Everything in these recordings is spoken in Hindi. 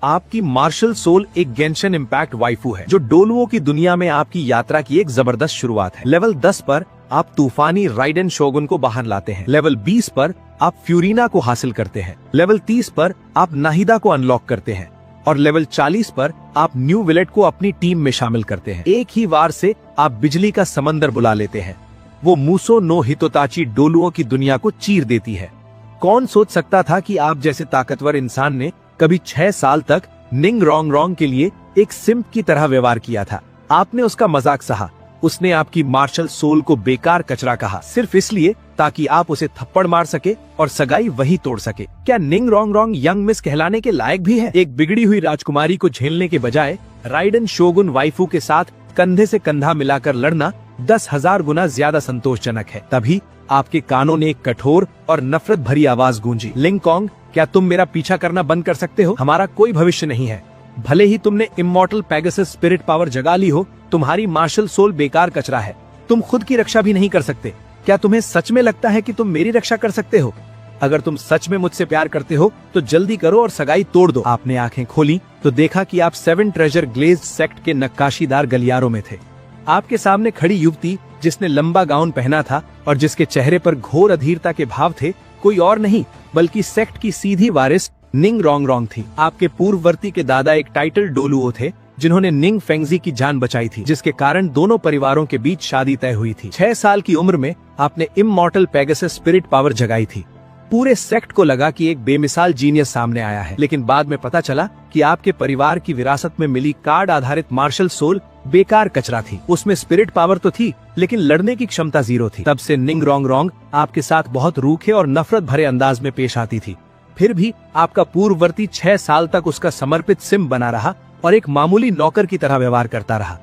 आपकी मार्शल सोल एक गेंशिन इम्पैक्ट वाइफू है जो डोलुओं की दुनिया में आपकी यात्रा की एक जबरदस्त शुरुआत है। लेवल 10 पर आप तूफानी राइडेन शोगुन को बाहर लाते हैं। लेवल 20 पर आप फ्यूरिना को हासिल करते हैं। लेवल 30 पर आप नाहिदा को अनलॉक करते हैं और लेवल 40 पर आप न्यू विलेट को अपनी टीम में शामिल करते हैं। एक ही वार से आप बिजली का समंदर बुला लेते हैं। वो मूसो नो हितोताची डोलुओं की दुनिया को चीर देती है। कौन सोच सकता था कि आप जैसे ताकतवर इंसान ने कभी 6 साल तक निंग रोंग रोंग के लिए एक सिम्प की तरह व्यवहार किया था। आपने उसका मजाक सहा। उसने आपकी मार्शल सोल को बेकार कचरा कहा सिर्फ इसलिए ताकि आप उसे थप्पड़ मार सके और सगाई वही तोड़ सके। क्या निंग रोंग रोंग यंग मिस कहलाने के लायक भी है? एक बिगड़ी हुई राजकुमारी को झेलने के बजाय राइडेन शोगुन वाइफू के साथ कंधे से कंधा मिलाकर लड़ना 10,000 गुना ज्यादा संतोषजनक है। तभी आपके कानों ने एक कठोर और नफरत भरी आवाज गूंजी। लिंग कॉन्ग, क्या तुम मेरा पीछा करना बंद कर सकते हो? हमारा कोई भविष्य नहीं है। भले ही तुमने इमॉर्टल पेगासस स्पिरिट पावर जगा ली हो, तुम्हारी मार्शल सोल बेकार कचरा है। तुम खुद की रक्षा भी नहीं कर सकते। क्या तुम्हें सच में लगता है कि तुम मेरी रक्षा कर सकते हो? अगर तुम सच में मुझसे प्यार करते हो तो जल्दी करो और सगाई तोड़ दो। आपने आंखें खोली तो देखा कि आप 7 ट्रेजर ग्लेज्ड सेक्ट के नक्काशीदार गलियारों में थे। आपके सामने खड़ी युवती जिसने लंबा गाउन पहना था और जिसके चेहरे पर घोर अधीरता के भाव थे, कोई और नहीं बल्कि सेक्ट की सीधी वारिस निंग रोंग रोंग थी। आपके पूर्ववर्ती के दादा एक टाइटल डोलुओ थे जिन्होंने निंग फेंगजी की जान बचाई थी, जिसके कारण दोनों परिवारों के बीच शादी तय हुई थी। 6 साल की उम्र में आपने इमॉर्टल पेगासस स्पिरिट पावर जगाई थी। पूरे सेक्ट को लगा कि एक बेमिसाल जीनियस सामने आया है, लेकिन बाद में पता चला कि आपके परिवार की विरासत में मिली कार्ड आधारित मार्शल सोल बेकार कचरा थी। उसमें स्पिरिट पावर तो थी लेकिन लड़ने की क्षमता 0 थी। तब से निंग रोंग रोंग आपके साथ बहुत रूखे और नफरत भरे अंदाज में पेश आती थी। फिर भी आपका पूर्ववर्ती 6 साल तक उसका समर्पित सिम बना रहा और एक मामूली नौकर की तरह व्यवहार करता रहा।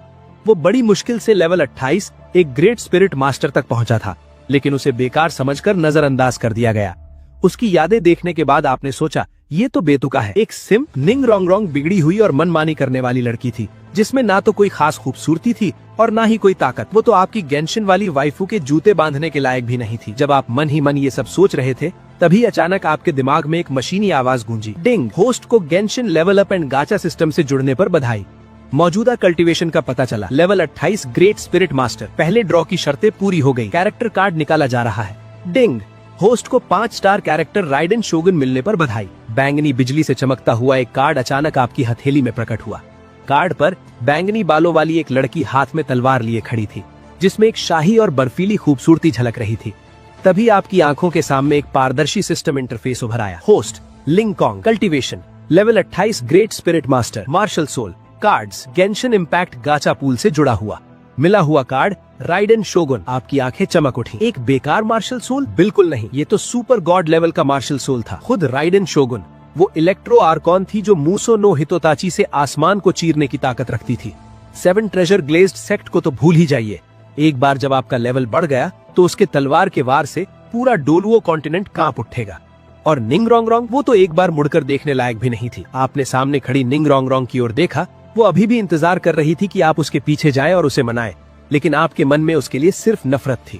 वो बड़ी मुश्किल से लेवल 28 एक ग्रेट स्पिरिट मास्टर तक पहुंचा था, लेकिन उसे बेकार समझकर नजरअंदाज कर दिया गया। उसकी यादें देखने के बाद आपने सोचा ये तो बेतुका है। एक सिम निंग रोंग रोंग बिगड़ी हुई और मनमानी करने वाली लड़की थी जिसमें ना तो कोई खास खूबसूरती थी और ना ही कोई ताकत। वो तो आपकी गेंशिन वाली वाइफू के जूते बांधने के लायक भी नहीं थी। जब आप मन ही मन ये सब सोच रहे थे तभी अचानक आपके दिमाग में एक मशीनी आवाज गूंजी। डिंग! होस्ट को Genshin level up and गाचा system से जुड़ने पर बधाई। मौजूदा कल्टीवेशन का पता चला। Level 28 great spirit master. पहले ड्रॉ की शर्तें पूरी हो गई। कैरेक्टर कार्ड निकाला जा रहा है। डिंग! होस्ट को 5 स्टार कैरेक्टर राइडेन शोगुन मिलने पर बधाई। बैंगनी बिजली से चमकता हुआ एक कार्ड अचानक आपकी हथेली में प्रकट हुआ। कार्ड पर बैंगनी बालों वाली एक लड़की हाथ में तलवार लिए खड़ी थी जिसमें एक शाही और बर्फीली खूबसूरती झलक रही थी। तभी आपकी आंखों के सामने एक पारदर्शी सिस्टम इंटरफेस उभर आया। Host Ling Kong. Cultivation level 28 great spirit master. Martial soul. Cards Genshin Impact gacha pool से जुड़ा हुआ। मिला हुआ कार्ड राइडेन शोगुन। आपकी आंखें चमक उठी। एक बेकार मार्शल सोल? बिल्कुल नहीं, ये तो सुपर गॉड लेवल का मार्शल सोल था। खुद राइडेन शोगुन। वो इलेक्ट्रो आर्कॉन थी जो मूसो नो हितोताची से आसमान को चीरने की ताकत रखती थी। 7 ट्रेजर ग्लेज्ड सेक्ट को तो भूल ही जाइए। एक बार जब आपका लेवल बढ़ गया तो उसके तलवार के वार से पूरा डोलुओ कॉन्टिनेंट कांप उठेगा। और निंग रोंग रोंग, वो तो एक बार मुड़कर देखने लायक भी नहीं थी। आपने सामने खड़ी निंग रोंग रोंग की ओर देखा। वो अभी भी इंतजार कर रही थी कि आप उसके पीछे जाएं और उसे मनाएं, लेकिन आपके मन में उसके लिए सिर्फ नफरत थी।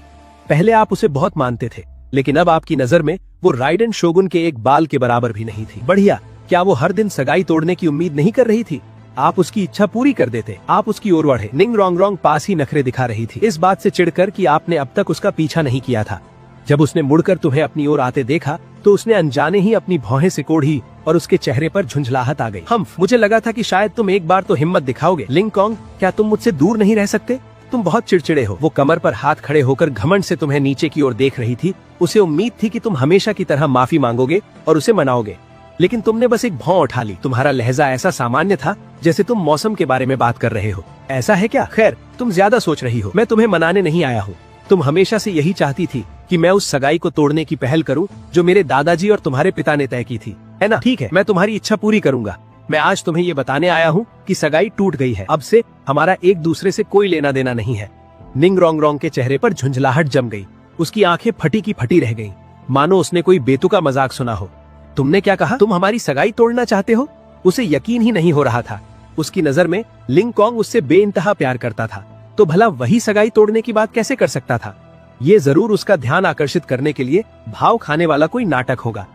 पहले आप उसे बहुत मानते थे, लेकिन अब आपकी नजर में वो राइडेन शोगुन के एक बाल के बराबर भी नहीं थी। बढ़िया, क्या वो हर दिन सगाई तोड़ने की उम्मीद नहीं कर रही थी? आप उसकी इच्छा पूरी कर देते। आप उसकी ओर बढ़े। निंग रोंग रोंग पास ही नखरे दिखा रही थी, इस बात से चिढ़कर कि आपने अब तक उसका पीछा नहीं किया था। जब उसने मुड़कर तुम्हें अपनी ओर आते देखा तो उसने अनजाने ही अपनी भौहें सिकोड़ी और उसके चेहरे पर झुंझलाहट आ गई। मुझे लगा था कि शायद तुम एक बार तो हिम्मत दिखाओगे। लिंग कॉन्ग, क्या तुम मुझसे दूर नहीं रह सकते? तुम बहुत चिड़चिड़े हो। वो कमर पर हाथ खड़े होकर घमंड से तुम्हें नीचे की ओर देख रही थी। उसे उम्मीद थी कि तुम हमेशा की तरह माफी मांगोगे और उसे मनाओगे, लेकिन तुमने बस एक भौं उठा ली। तुम्हारा लहजा ऐसा सामान्य था जैसे तुम मौसम के बारे में बात कर रहे हो। ऐसा है क्या? खैर, तुम ज्यादा सोच रही हो। मैं तुम्हें मनाने नहीं आया हूँ। तुम हमेशा से यही चाहती थी कि मैं उस सगाई को तोड़ने की पहल करूँ जो मेरे दादाजी और तुम्हारे पिता ने तय की थी, है ना? ठीक है, मैं तुम्हारी इच्छा पूरी करूंगा। मैं आज तुम्हें ये बताने आया हूँ कि सगाई टूट गई है। अब से हमारा एक दूसरे से कोई लेना देना नहीं है। निंग रोंग रोंग के चेहरे पर झुंझलाहट जम गई। उसकी आंखें फटी की फटी रह गईं, मानो उसने कोई बेतुका मजाक सुना हो। तुमने क्या कहा? तुम हमारी सगाई तोड़ना चाहते हो? उसे यकीन ही नहीं हो रहा था। उसकी नजर में लिंग कॉन्ग उससे बेइंतहा प्यार करता था, तो भला वही सगाई तोड़ने की बात कैसे कर सकता था? ये जरूर उसका ध्यान आकर्षित करने के लिए भाव खाने वाला कोई नाटक होगा।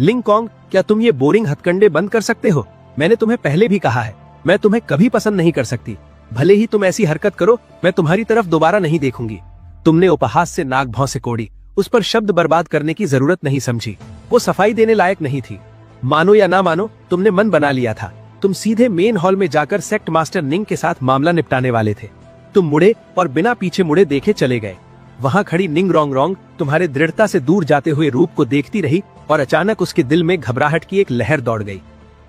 लिंग कॉन्ग, क्या तुम ये बोरिंग हथकंडे बंद कर सकते हो? मैंने तुम्हें पहले भी कहा है, मैं तुम्हें कभी पसंद नहीं कर सकती। भले ही तुम ऐसी हरकत करो, मैं तुम्हारी तरफ दोबारा नहीं देखूंगी। तुमने उपहास से नाक भौं से कोड़ी, उस पर शब्द बर्बाद करने की जरूरत नहीं समझी। वो सफाई देने लायक नहीं थी। मानो या ना मानो, तुमने मन बना लिया था। तुम सीधे मेन हॉल में जाकर सेक्ट मास्टर निंग के साथ मामला निपटाने वाले थे। तुम मुड़े और बिना पीछे मुड़े देखे चले गए। वहां खड़ी निंग रोंगरोंग तुम्हारे दृढ़ता से दूर जाते हुए रूप को देखती रही और अचानक उसके दिल में घबराहट की एक लहर दौड़ गई।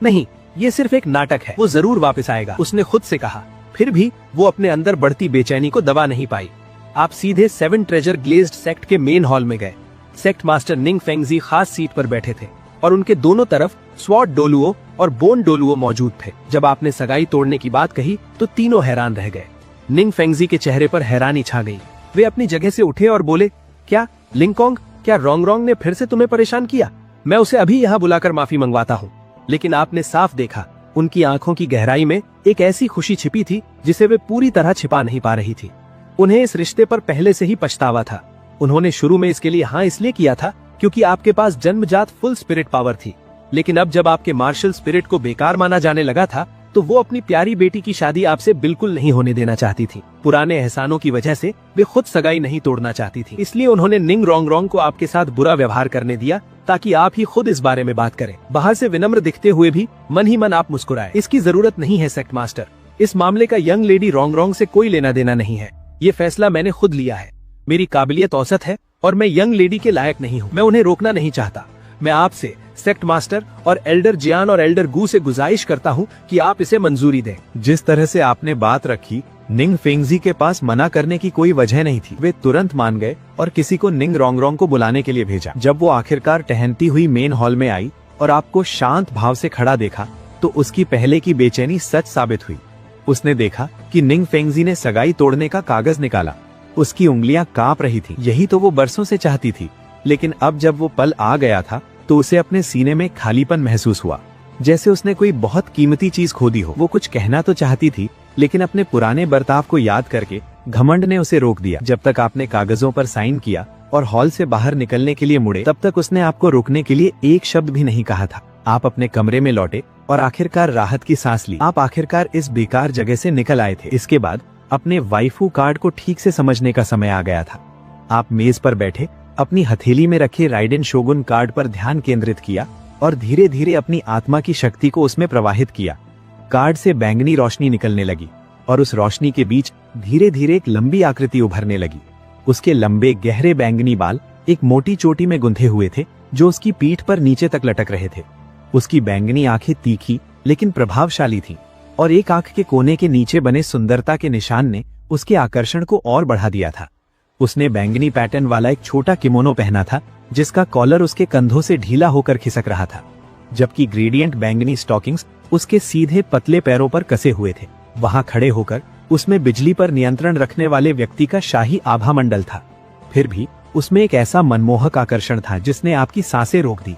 नहीं, ये सिर्फ एक नाटक है, वो जरूर वापस आएगा, उसने खुद से कहा। फिर भी वो अपने अंदर बढ़ती बेचैनी को दबा नहीं पाई। आप सीधे 7 ट्रेजर ग्लेज्ड सेक्ट के मेन हॉल में गए। सेक्ट मास्टर निंग फेंगजी खास सीट पर बैठे थे और उनके दोनों तरफ स्वॉर्ड डोलुओ और बोन डोलुओ मौजूद थे। जब आपने सगाई तोड़ने की बात कही तो तीनों हैरान रह गए। निंग फेंगजी के चेहरे पर हैरानी छा गई। वे अपनी जगह से उठे और बोले, क्या लिंगकोंग, क्या रोंगरोंग ने फिर से तुम्हें परेशान किया? मैं उसे अभी यहाँ बुलाकर माफी मंगवाता हूँ। लेकिन आपने साफ देखा, उनकी आंखों की गहराई में एक ऐसी खुशी छिपी थी जिसे वे पूरी तरह छिपा नहीं पा रही थी। उन्हें इस रिश्ते पर पहले से ही पछतावा था। उन्होंने शुरू में इसके लिए हाँ इसलिए किया था क्योंकि आपके पास जन्मजात फुल स्पिरिट पावर थी। लेकिन अब जब आपके मार्शल स्पिरिट को बेकार माना जाने लगा था तो वो अपनी प्यारी बेटी की शादी आपसे बिल्कुल नहीं होने देना चाहती थी। पुराने एहसानों की वजह से वे खुद सगाई नहीं तोड़ना चाहती थी। इसलिए उन्होंने निंग रोंगरोंग को आपके साथ बुरा व्यवहार करने दिया ताकि आप ही खुद इस बारे में बात करें। बाहर से विनम्र दिखते हुए भी मन ही मन आप मुस्कुराए। इसकी जरूरत नहीं है सेक्ट मास्टर। इस मामले का यंग लेडी रोंगरोंग से कोई लेना देना नहीं है। ये फैसला मैंने खुद लिया है। मेरी काबिलियत औसत है और मैं यंग लेडी के लायक नहीं हूँ। मैं उन्हें रोकना नहीं चाहता। मैं आपसे, सेक्ट मास्टर और एल्डर जियान और एल्डर गू से गुजारिश करता हूँ कि आप इसे मंजूरी दें। जिस तरह से आपने बात रखी, निंग फेंगजी के पास मना करने की कोई वजह नहीं थी। वे तुरंत मान गए और किसी को निंग रोंगरोंग को बुलाने के लिए भेजा। जब वो आखिरकार टहलती हुई मेन हॉल में आई और आपको शांत भाव से खड़ा देखा तो उसकी पहले की बेचैनी सच साबित हुई। उसने देखा कि निंग फेंगजी ने सगाई तोड़ने का कागज निकाला। उसकी उंगलियां कांप रही थी। यही तो वो बरसों से चाहती थी। लेकिन अब जब वो पल आ गया था तो उसे अपने सीने में खालीपन महसूस हुआ, जैसे उसने कोई बहुत कीमती चीज खो दी हो। वो कुछ कहना तो चाहती थी, लेकिन अपने पुराने बर्ताव को याद करके घमंड ने उसे रोक दिया। जब तक आपने कागजों पर साइन किया और हॉल से बाहर निकलने के लिए मुड़े, तब तक उसने आपको रोकने के लिए एक शब्द भी नहीं कहा था। आप अपने कमरे में लौटे और आखिरकार राहत की सांस ली। आप आखिरकार इस बेकार जगह से निकल आए थे। इसके बाद अपने वाइफू कार्ड को ठीक से समझने का समय आ गया था। आप मेज पर बैठे अपनी हथेली में रखे राइडेन शोगुन कार्ड पर ध्यान केंद्रित किया और धीरे धीरे अपनी आत्मा की शक्ति को उसमें प्रवाहित किया। कार्ड से बैंगनी रोशनी निकलने लगी और उस रोशनी के बीच धीरे धीरे एक लंबी आकृति उभरने लगी। उसके लंबे गहरे बैंगनी बाल एक मोटी चोटी में गुंथे हुए थे जो उसकी पीठ पर नीचे तक लटक रहे थे। उसकी बैंगनी आंखें तीखी लेकिन प्रभावशाली थीं और एक आंख के कोने के नीचे बने सुंदरता के निशान ने उसके आकर्षण को और बढ़ा दिया था। उसने बैंगनी पैटर्न वाला एक छोटा किमोनो पहना था जिसका कॉलर उसके कंधों से ढीला होकर खिसक रहा था, जबकि ग्रेडियंट बैंगनी स्टॉकिंग्स उसके सीधे पतले पैरों पर कसे हुए थे। वहां खड़े होकर उसमें बिजली पर नियंत्रण रखने वाले व्यक्ति का शाही आभा मंडल था। फिर भी उसमें एक ऐसा मनमोहक आकर्षण था जिसने आपकी सांसें रोक दी।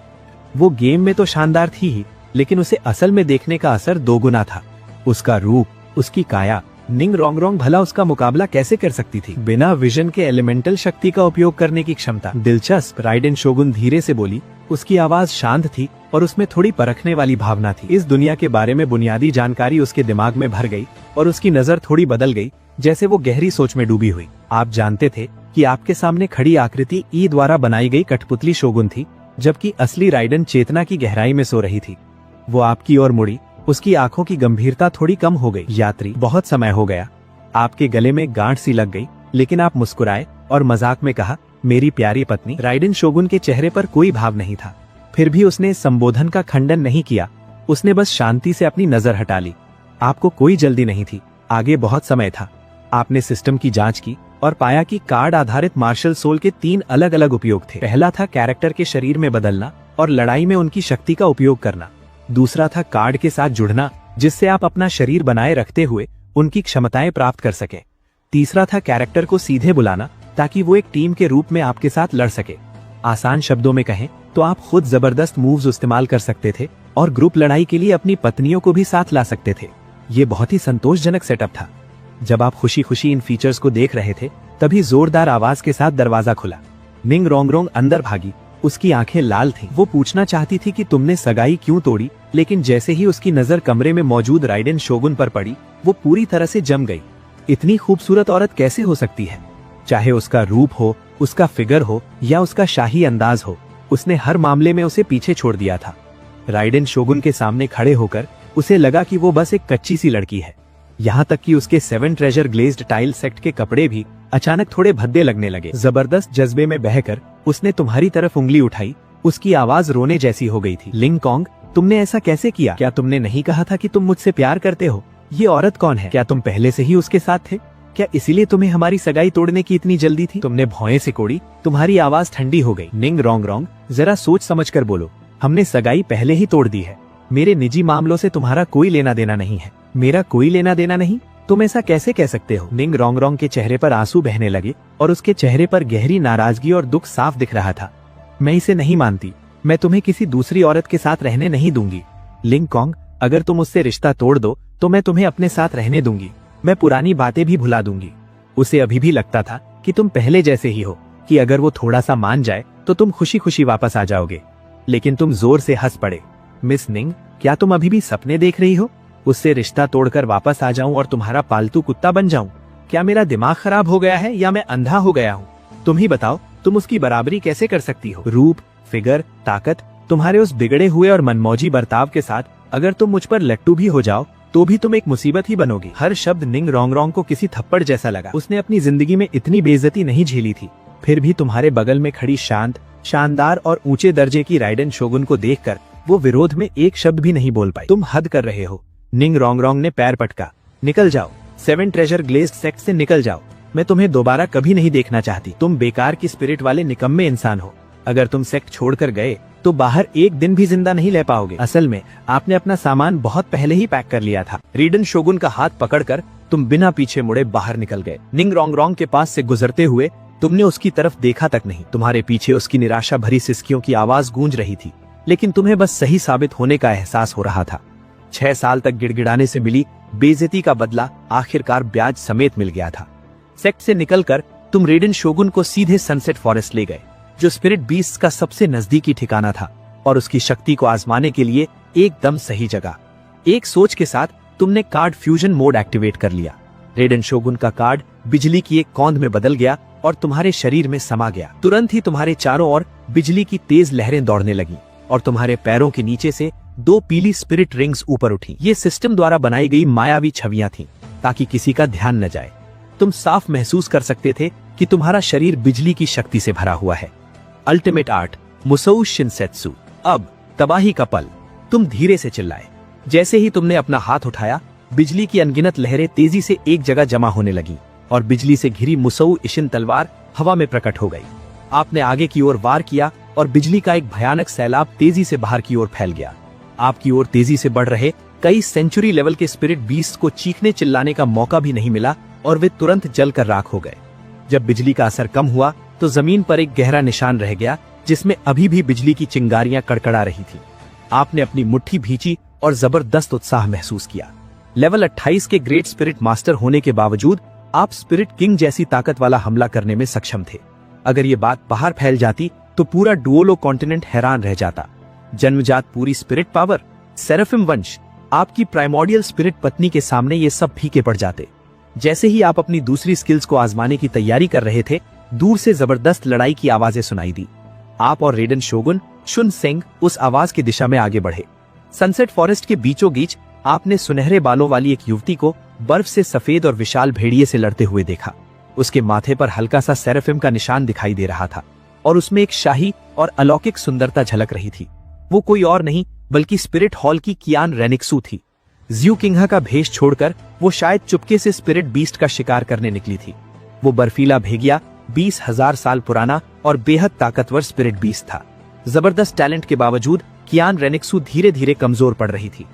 वो गेम में तो शानदार थी ही, लेकिन उसे असल में देखने का असर दोगुना था। उसका रूप, उसकी काया, निंग रोंगरोंग भला उसका मुकाबला कैसे कर सकती थी? बिना विजन के एलिमेंटल शक्ति का उपयोग करने की क्षमता। दिलचस्प, राइडेन शोगुन धीरे से बोली। उसकी आवाज शांत थी और उसमें थोड़ी परखने वाली भावना थी। इस दुनिया के बारे में बुनियादी जानकारी उसके दिमाग में भर गई और उसकी नजर थोड़ी बदल गई, जैसे वो गहरी सोच में डूबी हुई। आप जानते थे कि आपके सामने खड़ी आकृति ई द्वारा बनाई गई कठपुतली शोगुन थी, जबकि असली राइडेन चेतना की गहराई में सो रही थी। वो आपकी ओर मुड़ी। उसकी आंखों की गंभीरता थोड़ी कम हो गई। यात्री, बहुत समय हो गया। आपके गले में गांठ सी लग गई, लेकिन आप मुस्कुराए और मजाक में कहा, मेरी प्यारी पत्नी। राइडेन शोगुन के चेहरे पर कोई भाव नहीं था। फिर भी उसने संबोधन का खंडन नहीं किया। उसने बस शांति से अपनी नजर हटा ली। आपको कोई जल्दी नहीं थी, आगे बहुत समय था। आपने सिस्टम की जांच की और पाया कि कार्ड आधारित मार्शल सोल के 3 अलग अलग उपयोग थे। पहला था कैरेक्टर के शरीर में बदलना और लड़ाई में उनकी शक्ति का उपयोग करना। दूसरा था कार्ड के साथ जुड़ना, जिससे आप अपना शरीर बनाए रखते हुए उनकी क्षमताएं प्राप्त कर सके। तीसरा था कैरेक्टर को सीधे बुलाना ताकि वो एक टीम के रूप में आपके साथ लड़ सके। आसान शब्दों में कहें तो आप खुद जबरदस्त मूव्स इस्तेमाल कर सकते थे और ग्रुप लड़ाई के लिए अपनी पत्नियों को भी साथ ला सकते थे। ये बहुत ही संतोषजनक सेटअप था। जब आप खुशी खुशी इन फीचर्स को देख रहे थे, तभी जोरदार आवाज के साथ दरवाजा खुला। निंग रोंगरोंग अंदर भागी उसकी आंखें लाल थीं। वो पूछना चाहती थी कि तुमने सगाई क्यों तोड़ी, लेकिन जैसे ही उसकी नजर कमरे में मौजूद राइडेन शोगुन पर पड़ी, वो पूरी तरह से जम गई। इतनी खूबसूरत औरत कैसे हो सकती है? चाहे उसका रूप हो, उसका फिगर हो या उसका शाही अंदाज हो, उसने हर मामले में उसे पीछे छोड़ दिया था। राइडेन शोगुन के सामने खड़े होकर उसे लगा कि वो बस एक कच्ची सी लड़की है। यहाँ तक कि उसके 7 ट्रेजर ग्लेज्ड टाइल सेट के कपड़े भी अचानक थोड़े भद्दे लगने लगे। जबरदस्त जज्बे में बहकर उसने तुम्हारी तरफ उंगली उठाई। उसकी आवाज रोने जैसी हो गई थी। लिंग कॉन्ग, तुमने ऐसा कैसे किया? क्या तुमने नहीं कहा था कि तुम मुझसे प्यार करते हो? ये औरत कौन है? क्या तुम पहले से ही उसके साथ थे? क्या इसीलिए तुम्हें हमारी सगाई तोड़ने की इतनी जल्दी थी? तुमने भौएं सिकोड़ी। तुम्हारी आवाज ठंडी हो गई। निंग रोंग रोंग, जरा सोच समझ कर बोलो। हमने सगाई पहले ही तोड़ दी है। मेरे निजी मामलों से तुम्हारा कोई लेना देना नहीं है। मेरा कोई लेना देना नहीं? तुम ऐसा कैसे कह सकते हो? निंग रोंग रोंग के चेहरे पर आंसू बहने लगे और उसके चेहरे पर गहरी नाराजगी और दुख साफ दिख रहा था। मैं इसे नहीं मानती। मैं तुम्हें किसी दूसरी औरत के साथ रहने नहीं दूंगी। लिंग कॉन्ग, अगर तुम उससे रिश्ता तोड़ दो तो मैं तुम्हें अपने साथ रहने दूंगी। मैं पुरानी बातें भी भुला दूंगी। उसे अभी भी लगता था कि तुम पहले जैसे ही हो, कि अगर वो थोड़ा सा मान जाए तो तुम खुशी खुशी वापस आ जाओगे। लेकिन तुम जोर से हंस पड़े। मिस निंग, क्या तुम अभी भी सपने देख रही हो? उससे रिश्ता तोड़कर वापस आ जाऊं और तुम्हारा पालतू कुत्ता बन जाऊं? क्या मेरा दिमाग खराब हो गया है या मैं अंधा हो गया हूं? तुम ही बताओ, तुम उसकी बराबरी कैसे कर सकती हो? रूप, फिगर, ताकत, तुम्हारे उस बिगड़े हुए और मनमौजी बर्ताव के साथ अगर तुम मुझ पर लट्टू भी हो जाओ तो भी तुम एक मुसीबत ही बनोगी। हर शब्द निंग रोंग रोंग को किसी थप्पड़ जैसा लगा। उसने अपनी जिंदगी में इतनी बेइज्जती नहीं झेली थी। फिर भी तुम्हारे बगल में खड़ी शांत, शानदार और ऊंचे दर्जे की राइडेन शोगुन को देखकर वो विरोध में एक शब्द भी नहीं बोल पाई। तुम हद कर रहे हो। निंग रोंग रोंग ने पैर पटका। निकल जाओ, 7 ट्रेजर ग्लेज्ड सेक्ट से निकल जाओ। मैं तुम्हें दोबारा कभी नहीं देखना चाहती। तुम बेकार की स्पिरिट वाले निकम्मे इंसान हो। अगर तुम सेक्ट छोड़कर गए तो बाहर एक दिन भी जिंदा नहीं ले पाओगे। असल में आपने अपना सामान बहुत पहले ही पैक कर लिया था। राइडेन शोगुन का हाथ पकड़कर तुम बिना पीछे मुड़े बाहर निकल गए। निंग रोंग रोंग के पास से गुजरते हुए तुमने उसकी तरफ देखा तक नहीं। तुम्हारे पीछे उसकी निराशा भरी सिसकियों की आवाज गूंज रही थी, लेकिन तुम्हें बस सही साबित होने का एहसास हो रहा था। 6 साल तक गिड़गिड़ाने से मिली बेइज्जती का बदला आखिरकार ब्याज समेत मिल गया था। सेक्ट से निकलकर तुम राइडेन शोगुन को सीधे सनसेट फॉरेस्ट ले गए, जो स्पिरिट बीस्ट का सबसे नजदीकी ठिकाना था और उसकी शक्ति को आजमाने के लिए एकदम सही जगह। एक सोच के साथ तुमने कार्ड फ्यूजन मोड एक्टिवेट कर लिया। राइडेन शोगुन का कार्ड बिजली की एक कौंध में बदल गया और तुम्हारे शरीर में समा गया। तुरंत ही तुम्हारे चारों ओर बिजली की तेज लहरें दौड़ने लगीं और तुम्हारे पैरों के नीचे से 2 पीली स्पिरिट रिंग्स ऊपर उठी। ये सिस्टम द्वारा बनाई गई मायावी छवियां थीं, ताकि किसी का ध्यान न जाए। तुम साफ महसूस कर सकते थे कि तुम्हारा शरीर बिजली की शक्ति से भरा हुआ है। Ultimate art, Musou Shinsetsu. अब तबाही का पल। तुम धीरे से चिल्लाए। जैसे ही तुमने अपना हाथ उठाया, बिजली की अनगिनत लहरें तेजी से एक जगह जमा होने लगी और बिजली से घिरी मुसोउ इशिन तलवार हवा में प्रकट हो गई। आपने आगे की ओर वार किया और बिजली का एक भयानक सैलाब तेजी से बाहर की ओर फैल गया। आपकी ओर तेजी से बढ़ रहे कई सेंचुरी लेवल के स्पिरिट बीस्ट को चीखने चिल्लाने का मौका भी नहीं मिला और वे तुरंत जलकर राख हो गए। जब बिजली का असर कम हुआ तो जमीन पर एक गहरा निशान रह गया, जिसमें अभी भी बिजली की चिंगारियां कड़कड़ा रही थी। आपने अपनी मुट्ठी भींची और जबरदस्त उत्साह महसूस किया। लेवल 28 के ग्रेट स्पिरिट मास्टर होने के बावजूद आप स्पिरिट किंग जैसी ताकत वाला हमला करने में सक्षम थे। अगर ये बात बाहर फैल जाती तो पूरा डुओलो कॉन्टिनेंट हैरान रह जाता। जन्मजात पूरी स्पिरिट पावर, सेराफिम वंश, आपकी प्राइमोर्डियल स्पिरिट पत्नी के सामने ये सब फीके पड़ जाते। जैसे ही आप अपनी दूसरी स्किल्स को आजमाने की तैयारी कर रहे थे, दूर से जबरदस्त लड़ाई की आवाजें सुनाई दी। आप और राइडेन शोगुन शुन सेंग उस आवाज की दिशा में आगे बढ़े। सनसेट फॉरेस्ट के बीचों बीच आपने सुनहरे बालों वाली एक युवती को बर्फ से सफेद और विशाल भेड़िए से लड़ते हुए देखा। उसके माथे पर हल्का सा सेराफिम का निशान दिखाई दे रहा था और उसमें एक शाही और अलौकिक सुंदरता झलक रही थी। वो कोई और नहीं बल्कि स्पिरिट हॉल की कियान रेनिक्सू थी। ज्यू किंघा का भेष छोड़कर वो शायद चुपके से स्पिरिट बीस्ट का शिकार करने निकली थी। वो बर्फीला भेगिया 20,000 साल पुराना और बेहद ताकतवर स्पिरिट बीस्ट था। जबरदस्त टैलेंट के बावजूद कियान रेनिक्सू धीरे धीरे कमजोर पड़ रही थी।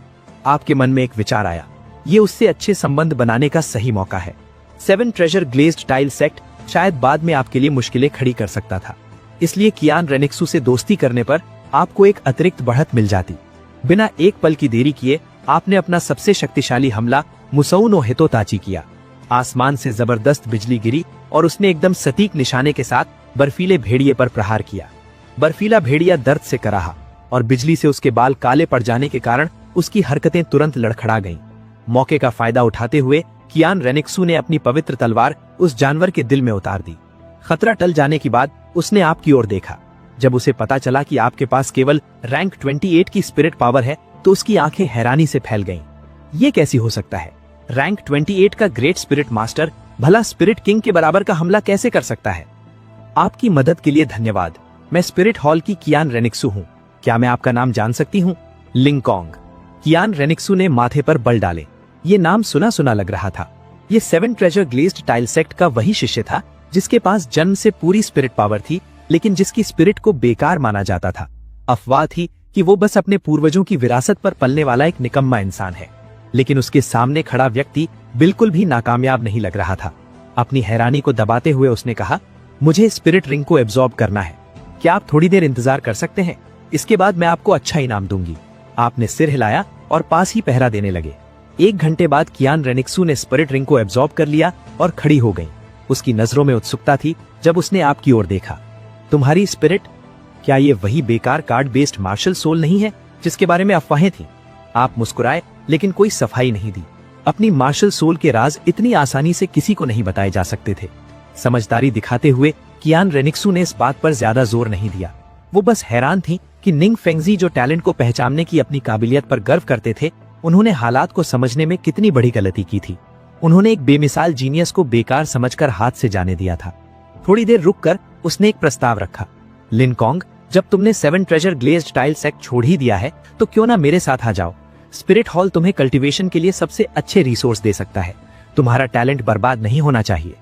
आपके मन में एक विचार आया, ये उससे अच्छे संबंध बनाने का सही मौका है। 7 ट्रेजर ग्लेज्ड टाइल सेक्ट शायद बाद में आपके लिए मुश्किलें खड़ी कर सकता था, इसलिए कियान रेनिक्सू से दोस्ती करने पर आपको एक अतिरिक्त बढ़त मिल जाती। बिना एक पल की देरी किए आपने अपना सबसे शक्तिशाली हमला मुसोउ नो हितोताची किया। आसमान से जबरदस्त बिजली गिरी और उसने एकदम सटीक निशाने के साथ बर्फीले भेड़िए पर प्रहार किया। बर्फीला भेड़िया दर्द से कराहा और बिजली से उसके बाल काले पड़ जाने के कारण उसकी हरकतें तुरंत लड़खड़ा गईं। मौके का फायदा उठाते हुए कियान रेनिक्सू ने अपनी पवित्र तलवार उस जानवर के दिल में उतार दी। खतरा टल जाने के बाद उसने आपकी ओर देखा। जब उसे पता चला कि आपके पास केवल रैंक 28 की स्पिरिट पावर है तो उसकी आंखें हैरानी से फैल गईं। ये कैसी हो सकता है? रैंक 28 का ग्रेट स्पिरिट मास्टर भला स्पिरिट किंग के बराबर का हमला कैसे कर सकता है? आपकी मदद के लिए धन्यवाद। मैं स्पिरिट हॉल की कियान रेनिक्सू हूँ। क्या मैं आपका नाम जान सकती हूँ? लिंगकोंग। कियान रेनिक्सू ने माथे पर बल डाले। ये नाम सुना सुना लग रहा था। ये 7 ट्रेजर ग्लेज्ड टाइल सेक्ट का वही शिष्य था जिसके पास जन्म से पूरी स्पिरिट पावर थी, लेकिन जिसकी स्पिरिट को बेकार माना जाता था। अफवाह थी कि वो बस अपने पूर्वजों की विरासत पर पलने वाला एक निकम्मा इंसान है। लेकिन उसके सामने खड़ा व्यक्ति बिल्कुल भी नाकामयाब नहीं लग रहा था। अपनी हैरानी को दबाते हुए उसने कहा, मुझे स्पिरिट रिंग को एब्जॉर्ब करना है। क्या आप थोड़ी देर इंतजार कर सकते हैं? इसके बाद मैं आपको अच्छा इनाम दूंगी। आपने सिर हिलाया और पास ही पहरा देने लगे। 1 घंटे बाद कियान रेनिक्सू ने स्पिरिट रिंग को एब्जॉर्ब कर लिया और खड़ी हो गई। उसकी नजरों में उत्सुकता थी जब उसने आपकी ओर देखा। तुम्हारी स्पिरिट? क्या ये वही बेकार कार्ड बेस्ड मार्शल सोल नहीं है जिसके बारे में अफवाहें थी? आप मुस्कुराए लेकिन कोई सफाई नहीं दी। अपनी मार्शल सोल के राज इतनी आसानी से किसी को नहीं बताए जा सकते थे। समझदारी दिखाते हुए कियान रेनिक्सू ने इस बात पर ज्यादा जोर नहीं दिया। वो बस हैरान थी कि निंग फेंगजी जो टैलेंट को पहचानने की अपनी काबिलियत पर गर्व करते थे, उन्होंने हालात को समझने में कितनी बड़ी गलती की थी। उन्होंने एक बेमिसाल जीनियस को बेकार समझकर हाथ से जाने दिया था। थोड़ी देर रुककर उसने एक प्रस्ताव रखा। लिनकोंग, जब तुमने 7 ट्रेजर ग्लेज्ड टाइल सेक्ट छोड़ ही दिया है तो क्यों ना मेरे साथ आ जाओ। स्पिरिट हॉल तुम्हें कल्टीवेशन के लिए सबसे अच्छे रिसोर्स दे सकता है। तुम्हारा टैलेंट बर्बाद नहीं होना चाहिए।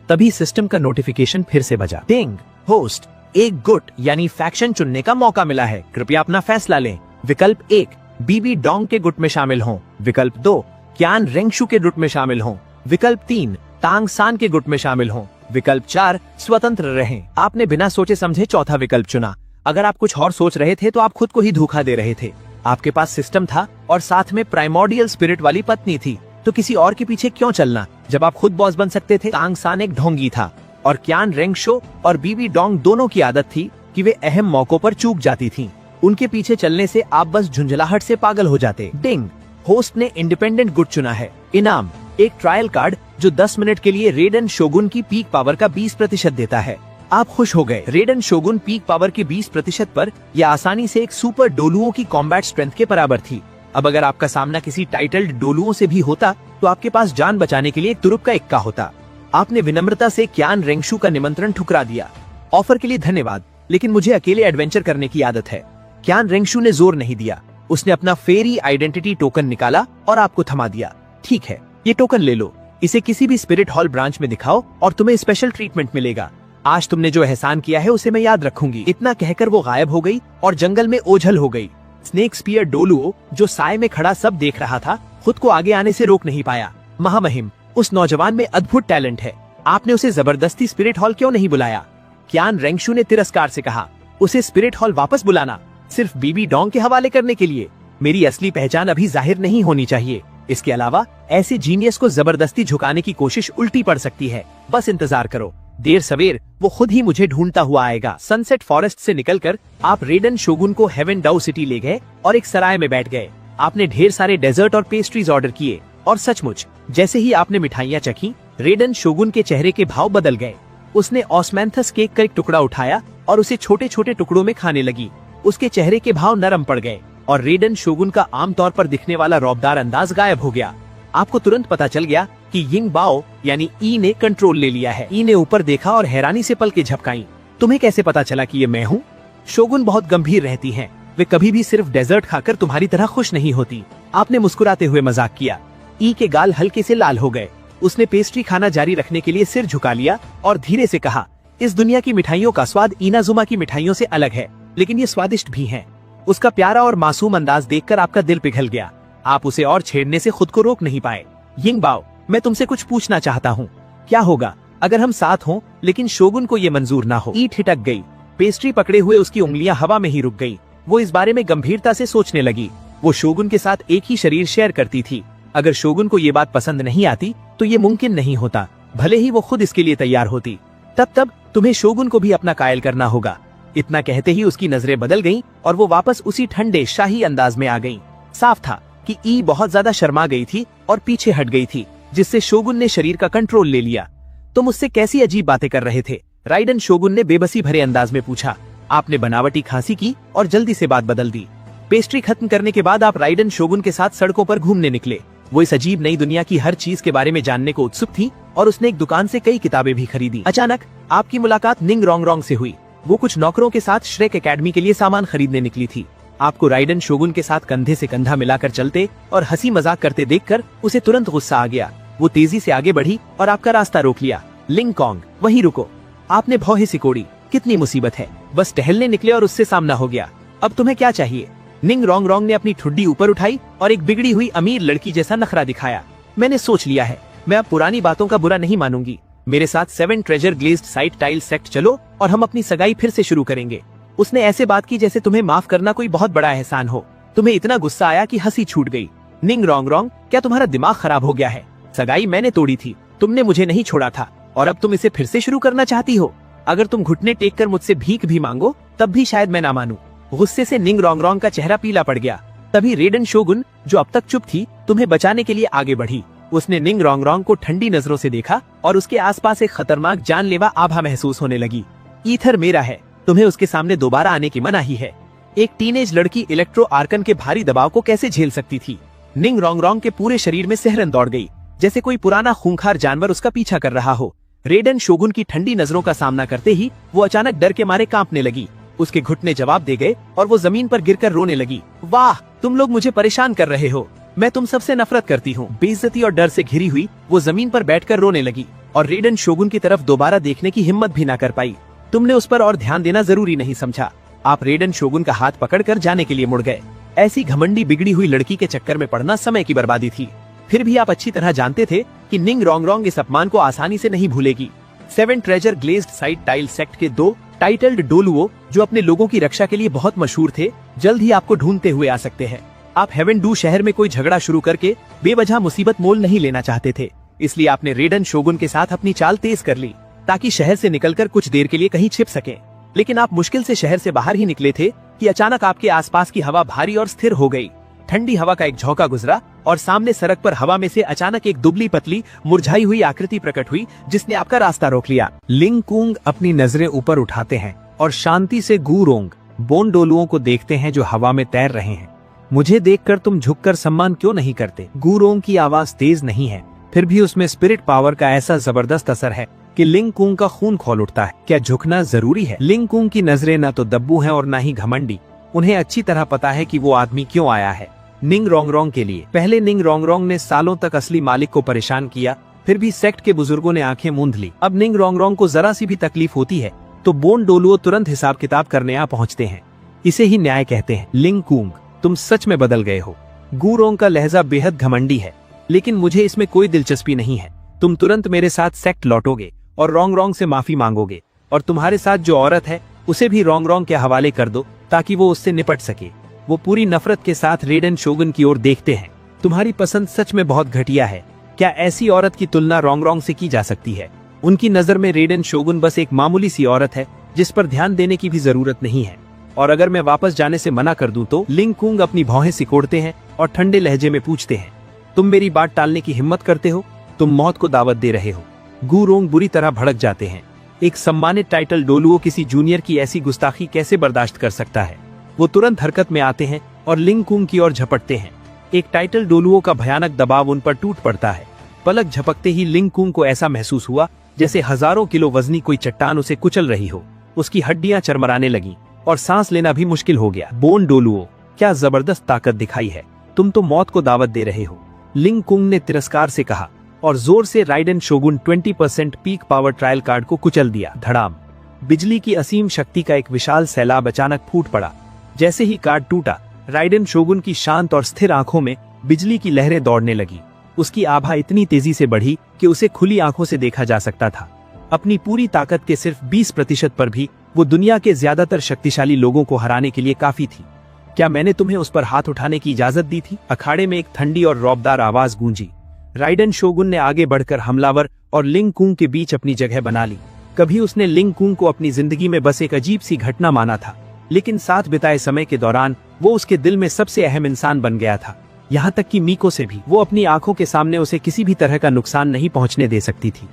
तभी सिस्टम का नोटिफिकेशन फिर से बजा। टिंग, होस्ट, एक गुट यानी फैक्शन चुनने का मौका मिला है। कृपया अपना फैसला लें। विकल्प 1, बीबी डोंग के गुट में शामिल हों। विकल्प 2, कियान रेंगशु के गुट में शामिल हों। विकल्प 3, तांग सान के गुट में शामिल हों। विकल्प 4, स्वतंत्र रहें। आपने बिना सोचे समझे चौथा विकल्प चुना। अगर आप कुछ और सोच रहे थे तो आप खुद को ही धोखा दे रहे थे। आपके पास सिस्टम था और साथ में प्राइमोर्डियल स्पिरिट वाली पत्नी थी, तो किसी और के पीछे क्यों चलना जब आप खुद बॉस बन सकते थे? तांग सान एक ढोंगी था और कियान रेंगशो और बीबी डोंग दोनों की आदत थी कि वे अहम मौकों पर चूक जाती थीं। उनके पीछे चलने से आप बस झुंझलाहट से पागल हो जाते। डिंग, होस्ट ने इंडिपेंडेंट गुट चुना है। इनाम, एक ट्रायल कार्ड जो 10 मिनट के लिए रेडन शोगुन की पीक पावर का 20% देता है। आप खुश हो गए। रेडन शोगुन पीक पावर के 20% पर यह आसानी से एक सुपर डोलुओं की कॉम्बैट स्ट्रेंथ के बराबर थी। अब अगर आपका सामना किसी टाइटल्ड डोलुओं से भी होता तो आपके पास जान बचाने के लिए एक तुरुप का इक्का होता। आपने विनम्रता से कियान रेंगशु का निमंत्रण ठुकरा दिया। ऑफर के लिए धन्यवाद, लेकिन मुझे अकेले एडवेंचर करने की आदत है। कियान रेंगशु ने जोर नहीं दिया। उसने अपना फेरी आइडेंटिटी टोकन निकाला और आपको थमा दिया। ठीक है, ये टोकन ले लो। इसे किसी भी स्पिरिट हॉल ब्रांच में दिखाओ और तुम्हें स्पेशल ट्रीटमेंट मिलेगा। आज तुमने जो एहसान किया है उसे मैं याद रखूंगी। इतना कहकर वो गायब हो गई और जंगल में ओझल हो गई। स्नेक स्पीयर डोलुओ जो साय में खड़ा सब देख रहा था, खुद को आगे आने से रोक नहीं पाया। महामहिम, उस नौजवान में अद्भुत टैलेंट है। आपने उसे जबरदस्ती स्पिरिट हॉल क्यों नहीं बुलाया? कियान रेंगशु ने तिरस्कार से कहा। उसे स्पिरिट हॉल वापस बुलाना सिर्फ बीबी डोंग के हवाले करने के लिए? मेरी असली पहचान अभी जाहिर नहीं होनी चाहिए। इसके अलावा ऐसे जीनियस को जबरदस्ती झुकाने की कोशिश उल्टी पड़ सकती है। बस इंतजार करो, देर सवेर वो खुद ही मुझे ढूंढता हुआ आएगा। सनसेट फॉरेस्ट से निकलकर आप रेडन शोगुन को हेवन डाउ सिटी ले गए और एक सराय में बैठ गए। आपने ढेर सारे डेजर्ट और पेस्ट्रीज ऑर्डर किए और सचमुच जैसे ही आपने मिठाइयाँ चखी, रेडन शोगुन के चेहरे के भाव बदल गए। उसने ऑस्मैंथस केक का एक टुकड़ा उठाया और उसे छोटे छोटे टुकड़ों में खाने लगी। उसके चेहरे के भाव नरम पड़ गए और रेडन शोगुन का आमतौर पर दिखने वाला रौबदार अंदाज गायब हो गया। आपको तुरंत पता चल गया कि यिंग बाओ यानी ई ने कंट्रोल ले लिया है। ई ने ऊपर देखा और हैरानी से पलकें झपकाई। तुम्हें कैसे पता चला कि ये मैं हूँ? शोगुन बहुत गंभीर रहती हैं। वे कभी भी सिर्फ डेजर्ट खाकर तुम्हारी तरह खुश नहीं होती। आपने मुस्कुराते हुए मजाक किया। ई के गाल हल्के से लाल हो गए। उसने पेस्ट्री खाना जारी रखने के लिए सिर झुका लिया और धीरे से कहा, इस दुनिया की मिठाइयों का स्वाद इनाजुमा की मिठाइयों से अलग है, लेकिन ये स्वादिष्ट भी हैं। उसका प्यारा और मासूम अंदाज देखकर आपका दिल पिघल गया। आप उसे और छेड़ने से खुद को रोक नहीं पाए। यिंग बाओ, मैं तुमसे कुछ पूछना चाहता हूँ। क्या होगा अगर हम साथ हों लेकिन शोगुन को ये मंजूर ना हो? ईट हिटक गई। पेस्ट्री पकड़े हुए उसकी उंगलियां हवा में ही रुक गई। वो इस बारे में गंभीरता से सोचने लगी। वो शोगुन के साथ एक ही शरीर शेयर करती थी। अगर शोगुन को ये बात पसंद नहीं आती तो ये मुमकिन नहीं होता, भले ही वो खुद इसके लिए तैयार होती। तब तुम्हें शोगुन को भी अपना कायल करना होगा। इतना कहते ही उसकी नजरें बदल गईं और वो वापस उसी ठंडे शाही अंदाज में आ गईं। साफ था कि ई बहुत ज्यादा शर्मा गई थी और पीछे हट गई थी, जिससे शोगुन ने शरीर का कंट्रोल ले लिया। तुम मुझसे कैसी अजीब बातें कर रहे थे? राइडन शोगुन ने बेबसी भरे अंदाज में पूछा। आपने बनावटी खांसी की और जल्दी से बात बदल दी। पेस्ट्री खत्म करने के बाद आप राइडन शोगुन के साथ सड़कों पर घूमने निकले। वो इस अजीब नई दुनिया की हर चीज के बारे में जानने को उत्सुक थी और उसने एक दुकान से कई किताबें भी खरीदी। अचानक आपकी मुलाकात निंग रोंगरोंग से हुई। वो कुछ नौकरों के साथ श्रेक एकेडमी के लिए सामान खरीदने निकली थी। आपको राइडन शोगुन के साथ कंधे से कंधा मिलाकर चलते और हंसी मजाक करते देखकर उसे तुरंत गुस्सा आ गया। वो तेजी से आगे बढ़ी और आपका रास्ता रोक लिया। लिंग कॉन्ग, वहीं रुको। आपने भौहें सिकोड़ी। कितनी मुसीबत है, बस टहलने निकले और उससे सामना हो गया। अब तुम्हें क्या चाहिए? निंग रोंगरोंग ने अपनी ठुड्डी ऊपर उठाई और एक बिगड़ी हुई अमीर लड़की जैसा नखरा दिखाया। मैंने सोच लिया है, मैं अब पुरानी बातों का बुरा नहीं मानूंगी। मेरे साथ 7 treasure glazed site tile sect चलो और हम अपनी सगाई फिर से शुरू करेंगे। उसने ऐसे बात की जैसे तुम्हें माफ करना कोई बहुत बड़ा एहसान हो। तुम्हें इतना गुस्सा आया कि हंसी छूट गई। निंग रोंगरोंग, क्या तुम्हारा दिमाग खराब हो गया है? सगाई मैंने तोड़ी थी, तुमने मुझे नहीं छोड़ा था, और अब तुम इसे फिर से शुरू करना चाहती हो? अगर तुम घुटने टेक कर मुझसे भीख भी मांगो तब भी शायद मैं ना मानूं। गुस्से से निंग रोंगरोंग का चेहरा पीला पड़ गया। तभी रेडन शोगुन, जो अब तक चुप थी, तुम्हें बचाने के लिए आगे बढ़ी। उसने निंग रोंगरोंग को ठंडी नजरों से देखा और उसके आसपास एक खतरनाक जानलेवा आभा महसूस होने लगी। ईथर मेरा है, तुम्हें उसके सामने दोबारा आने की मनाही है। एक टीनेज लड़की इलेक्ट्रो आर्कन के भारी दबाव को कैसे झेल सकती थी? निंग रोंगरोंग के पूरे शरीर में सिहरन दौड़ गई, जैसे कोई पुराना खूंखार जानवर उसका पीछा कर रहा हो। रेडन शोगुन की ठंडी नजरों का सामना करते ही वो अचानक डर के मारे कांपने लगी। उसके घुटने जवाब दे गए और वो जमीन पर गिरकर रोने लगी। वाह, तुम लोग मुझे परेशान कर रहे हो। मैं तुम सबसे नफरत करती हूँ। बेइज्जती और डर से घिरी हुई वो जमीन पर बैठकर रोने लगी और रेडन शोगुन की तरफ दोबारा देखने की हिम्मत भी ना कर पाई। तुमने उस पर और ध्यान देना जरूरी नहीं समझा। आप रेडन शोगुन का हाथ पकड़कर जाने के लिए मुड़ गए। ऐसी घमंडी बिगड़ी हुई लड़की के चक्कर में पड़ना समय की बर्बादी थी। फिर भी आप अच्छी तरह जानते थे कि निंग रोंगरोंग इस अपमान को आसानी से नहीं भूलेगी। 7 treasure glazed site tile sect के 2 टाइटल्ड डोलुओ, जो अपने लोगों की रक्षा के लिए बहुत मशहूर थे, जल्द ही आपको ढूंढते हुए आ सकते हैं। आप हेवन डू शहर में कोई झगड़ा शुरू करके बेवजह मुसीबत मोल नहीं लेना चाहते थे, इसलिए आपने रेडन शोगुन के साथ अपनी चाल तेज कर ली ताकि शहर से निकलकर कुछ देर के लिए कहीं छिप सके। लेकिन आप मुश्किल से शहर से बाहर ही निकले थे कि अचानक आपके आसपास की हवा भारी और स्थिर हो गई। ठंडी हवा का एक झोंका गुजरा और सामने सड़क पर हवा में से अचानक एक दुबली पतली मुरझाई हुई आकृति प्रकट हुई, जिसने आपका रास्ता रोक लिया। लिंग कुंग अपनी नजरें ऊपर उठाते हैं और शांति से गूरोंग बोनडोलुओं को देखते हैं जो हवा में तैर रहे हैं। मुझे देखकर तुम झुककर सम्मान क्यों नहीं करते? गूरोंग की आवाज तेज नहीं है, फिर भी उसमें स्पिरिट पावर का ऐसा जबरदस्त असर है कि लिंग कुंग का खून खौल उठता है। क्या झुकना जरूरी है? लिंग कुंग की नजरें न तो दब्बू हैं और न ही घमंडी। उन्हें अच्छी तरह पता है कि वो आदमी क्यों आया है। निंग रोंगरोंग के लिए। पहले निंग रोंगरोंग ने सालों तक असली मालिक को परेशान किया, फिर भी सेक्ट के बुजुर्गों ने आंखें मूंद ली। अब निंग रोंगरोंग को जरा सी भी तकलीफ होती है तो बोनडोलुओ तुरंत हिसाब किताब करने आ पहुंचते हैं। इसे ही न्याय कहते हैं। लिंग कुंग, तुम सच में बदल गए हो। गूरोंग का लहजा बेहद घमंडी है, लेकिन मुझे इसमें कोई दिलचस्पी नहीं है। तुम तुरंत मेरे साथ सेक्ट लौटोगे और रोंगरोंग से माफी मांगोगे, और तुम्हारे साथ जो औरत है उसे भी रोंगरोंग के हवाले कर दो ताकि वो उससे निपट सके। वो पूरी नफरत के साथ रेडन शोगुन की ओर देखते हैं। तुम्हारी पसंद सच में बहुत घटिया है। क्या ऐसी औरत की तुलना रोंगरोंग से की जा सकती है? उनकी नजर में रेडन शोगुन बस एक मामूली सी औरत है जिस पर ध्यान देने की भी जरूरत नहीं है। और अगर मैं वापस जाने से मना कर दूं तो लिंग कुंग अपनी भौहें सिकोड़ते हैं और ठंडे लहजे में पूछते हैं, तुम मेरी बात टालने की हिम्मत करते हो? तुम मौत को दावत दे रहे हो। गूरोंग बुरी तरह भड़क जाते हैं। एक सम्मानित टाइटल डोलुओ किसी जूनियर की ऐसी गुस्ताखी कैसे बर्दाश्त कर सकता है? वो तुरंत हरकत में आते हैं और लिंग कुंग की ओर झपटते हैं। एक टाइटल डोलुओ का भयानक दबाव उन पर टूट पड़ता है। पलक झपकते ही लिंग कुंग को ऐसा महसूस हुआ जैसे हजारों किलो वजनी कोई चट्टान उसे कुचल रही हो। उसकी हड्डियां चरमराने लगी और सांस लेना भी मुश्किल हो गया। बोनडोलुओ, क्या जबरदस्त ताकत दिखाई है। तुम तो मौत को दावत दे रहे हो, लिंग कुंग ने तिरस्कार से कहा और जोर से ridden shogun 20% peak power trial card को कुचल दिया। धड़ाम। बिजली की असीम शक्ति का एक विशाल सैलाब अचानक फूट पड़ा। जैसे ही कार्ड टूटा, राइडन शोगुन की शांत और स्थिर आंखों में बिजली की लहरें दौड़ने लगी। उसकी आभा इतनी तेजी से बढ़ी कि उसे खुली आंखों से देखा जा सकता था। अपनी पूरी ताकत के सिर्फ 20% पर भी वो दुनिया के ज्यादातर शक्तिशाली लोगों को हराने के लिए काफी थी। क्या मैंने तुम्हें उस पर हाथ उठाने की इजाजत दी थी? अखाड़े में एक ठंडी और रौबदार आवाज गूंजी। राइडन शोगुन ने आगे बढ़कर हमलावर और लिंग कुंग के बीच अपनी जगह बना ली। कभी उसने लिंग कुंग को अपनी जिंदगी में बस एक अजीब सी घटना माना था, लेकिन साथ बिताए समय के दौरान वो उसके दिल में सबसे अहम इंसान बन गया था। यहाँ तक कि मीको से भी वो अपनी आंखों के सामने उसे किसी भी तरह का नुकसान नहीं पहुंचने दे सकती थी।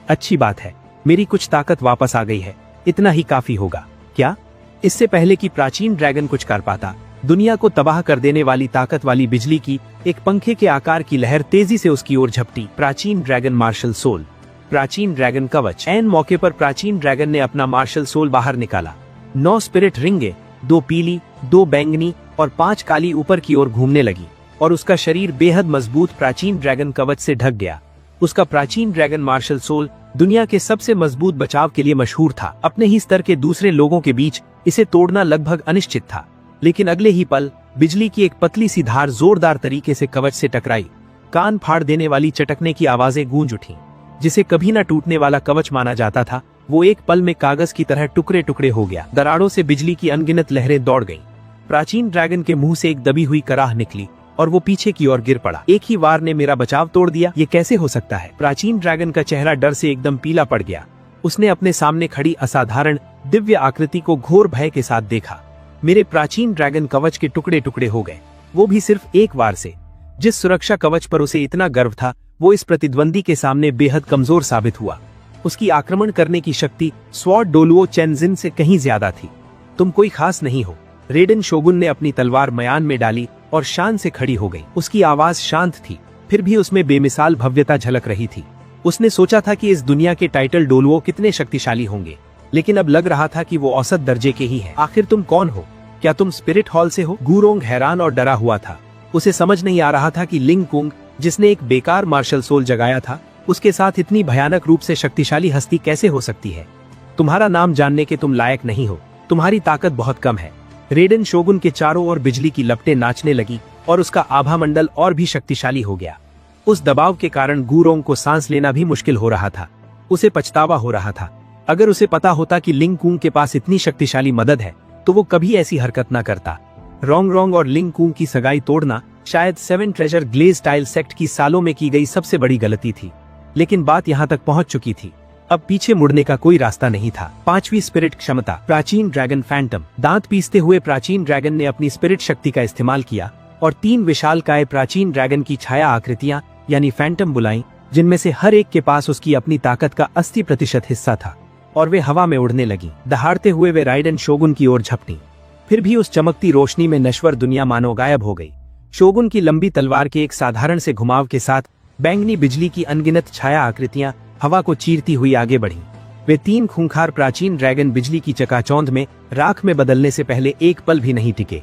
अच्छी बात है, मेरी कुछ ताकत वापस आ गई है, इतना ही काफी होगा। क्या? इससे पहले कि प्राचीन ड्रैगन कुछ कर पाता, दुनिया को तबाह कर देने वाली ताकत वाली बिजली की एक पंखे के आकार की लहर तेजी से उसकी ओर झपटी। प्राचीन ड्रैगन मार्शल सोल, प्राचीन ड्रैगन कवच। ऐन मौके पर प्राचीन ड्रैगन ने अपना मार्शल सोल बाहर निकाला। 9 स्पिरिट रिंगे, 2 पीली, 2 बैंगनी और 5 काली ऊपर की ओर घूमने लगी और उसका शरीर बेहद मजबूत प्राचीन ड्रैगन कवच से ढक गया। उसका प्राचीन ड्रैगन मार्शल सोल दुनिया के सबसे मजबूत बचाव के लिए मशहूर था। अपने ही स्तर के दूसरे लोगों के बीच इसे तोड़ना लगभग अनिश्चित था, लेकिन अगले ही पल बिजली की एक पतली सी धार जोरदार तरीके से कवच से टकराई। कान फाड़ देने वाली चटकने की आवाजें गूंज उठीं। जिसे कभी न टूटने वाला कवच माना जाता था, वो एक पल में कागज की तरह टुकड़े टुकड़े हो गया। दरारों से बिजली की अनगिनत लहरें दौड़ गईं। प्राचीन ड्रैगन के मुंह से एक दबी हुई कराह निकली और वो पीछे की ओर गिर पड़ा। एक ही वार ने मेरा बचाव तोड़ दिया, ये कैसे हो सकता है? प्राचीन ड्रैगन का चेहरा डर से एकदम पीला पड़ गया। उसने अपने सामने खड़ी असाधारण दिव्य आकृति को घोर भय के साथ देखा। मेरे प्राचीन ड्रैगन कवच के टुकड़े टुकड़े हो गए, वो भी सिर्फ एक वार से। जिस सुरक्षा कवच पर उसे इतना गर्व था, वो इस प्रतिद्वंदी के सामने बेहद कमजोर साबित हुआ। उसकी आक्रमण करने की शक्ति स्वॉर्ड डोलुओ चेनजिन से कहीं ज्यादा थी। तुम कोई खास नहीं हो। रेडन शोगुन ने अपनी तलवार मयान में डाली और शान से खड़ी हो गई। उसकी आवाज शांत थी, फिर भी उसमें बेमिसाल भव्यता झलक रही थी। उसने सोचा था कि इस दुनिया के टाइटल डोलुओ कितने शक्तिशाली होंगे, लेकिन अब लग रहा था कि वो औसत दर्जे के ही हैं। आखिर तुम कौन हो? क्या तुम स्पिरिट हॉल से हो? गुरोंग हैरान और डरा हुआ था। उसे समझ नहीं आ रहा था कि लिंग कुंग, जिसने एक बेकार मार्शल सोल जगाया था, उसके साथ इतनी भयानक रूप से शक्तिशाली हस्ती कैसे हो सकती है। तुम्हारा नाम जानने के तुम लायक नहीं हो, तुम्हारी ताकत बहुत कम है। रेडन शोगुन के चारों ओर बिजली की लपटें नाचने लगी और उसका आभा मंडल और भी शक्तिशाली हो गया। उस दबाव के कारण गुरोंग को सांस लेना भी मुश्किल हो रहा था। उसे पछतावा हो रहा था। अगर उसे पता होता कि लिंग कुंग के पास इतनी शक्तिशाली मदद है, तो वो कभी ऐसी हरकत न करता। रोंग और लिंग कुंग की सगाई तोड़ना शायद 7 ट्रेजर ग्लेज टाइल सेक्ट की सालों में की गई सबसे बड़ी गलती थी, लेकिन बात यहाँ तक पहुंच चुकी थी। अब पीछे मुड़ने का कोई रास्ता नहीं था। 5वीं स्पिरिट क्षमता, प्राचीन ड्रैगन फैंटम। दांत पीसते हुए प्राचीन ड्रैगन ने अपनी स्पिरिट शक्ति का इस्तेमाल किया और 3 विशालकाय प्राचीन ड्रैगन की छाया आकृतियां यानी फैंटम बुलाई, जिनमें से हर एक के पास उसकी अपनी ताकत का 80% हिस्सा था, और वे हवा में उड़ने लगी। दहाड़ते हुए वे राइडन शोगुन की ओर झपटी। फिर भी उस चमकती रोशनी में नश्वर दुनिया मानो गायब हो गई। शोगुन की लंबी तलवार के एक साधारण से घुमाव के साथ बैंगनी बिजली की अनगिनत छाया आकृतियां हवा को चीरती हुई आगे बढ़ीं। वे 3 खूंखार प्राचीन ड्रैगन बिजली की चकाचौंध में राख में बदलने से पहले एक पल भी नहीं टिके।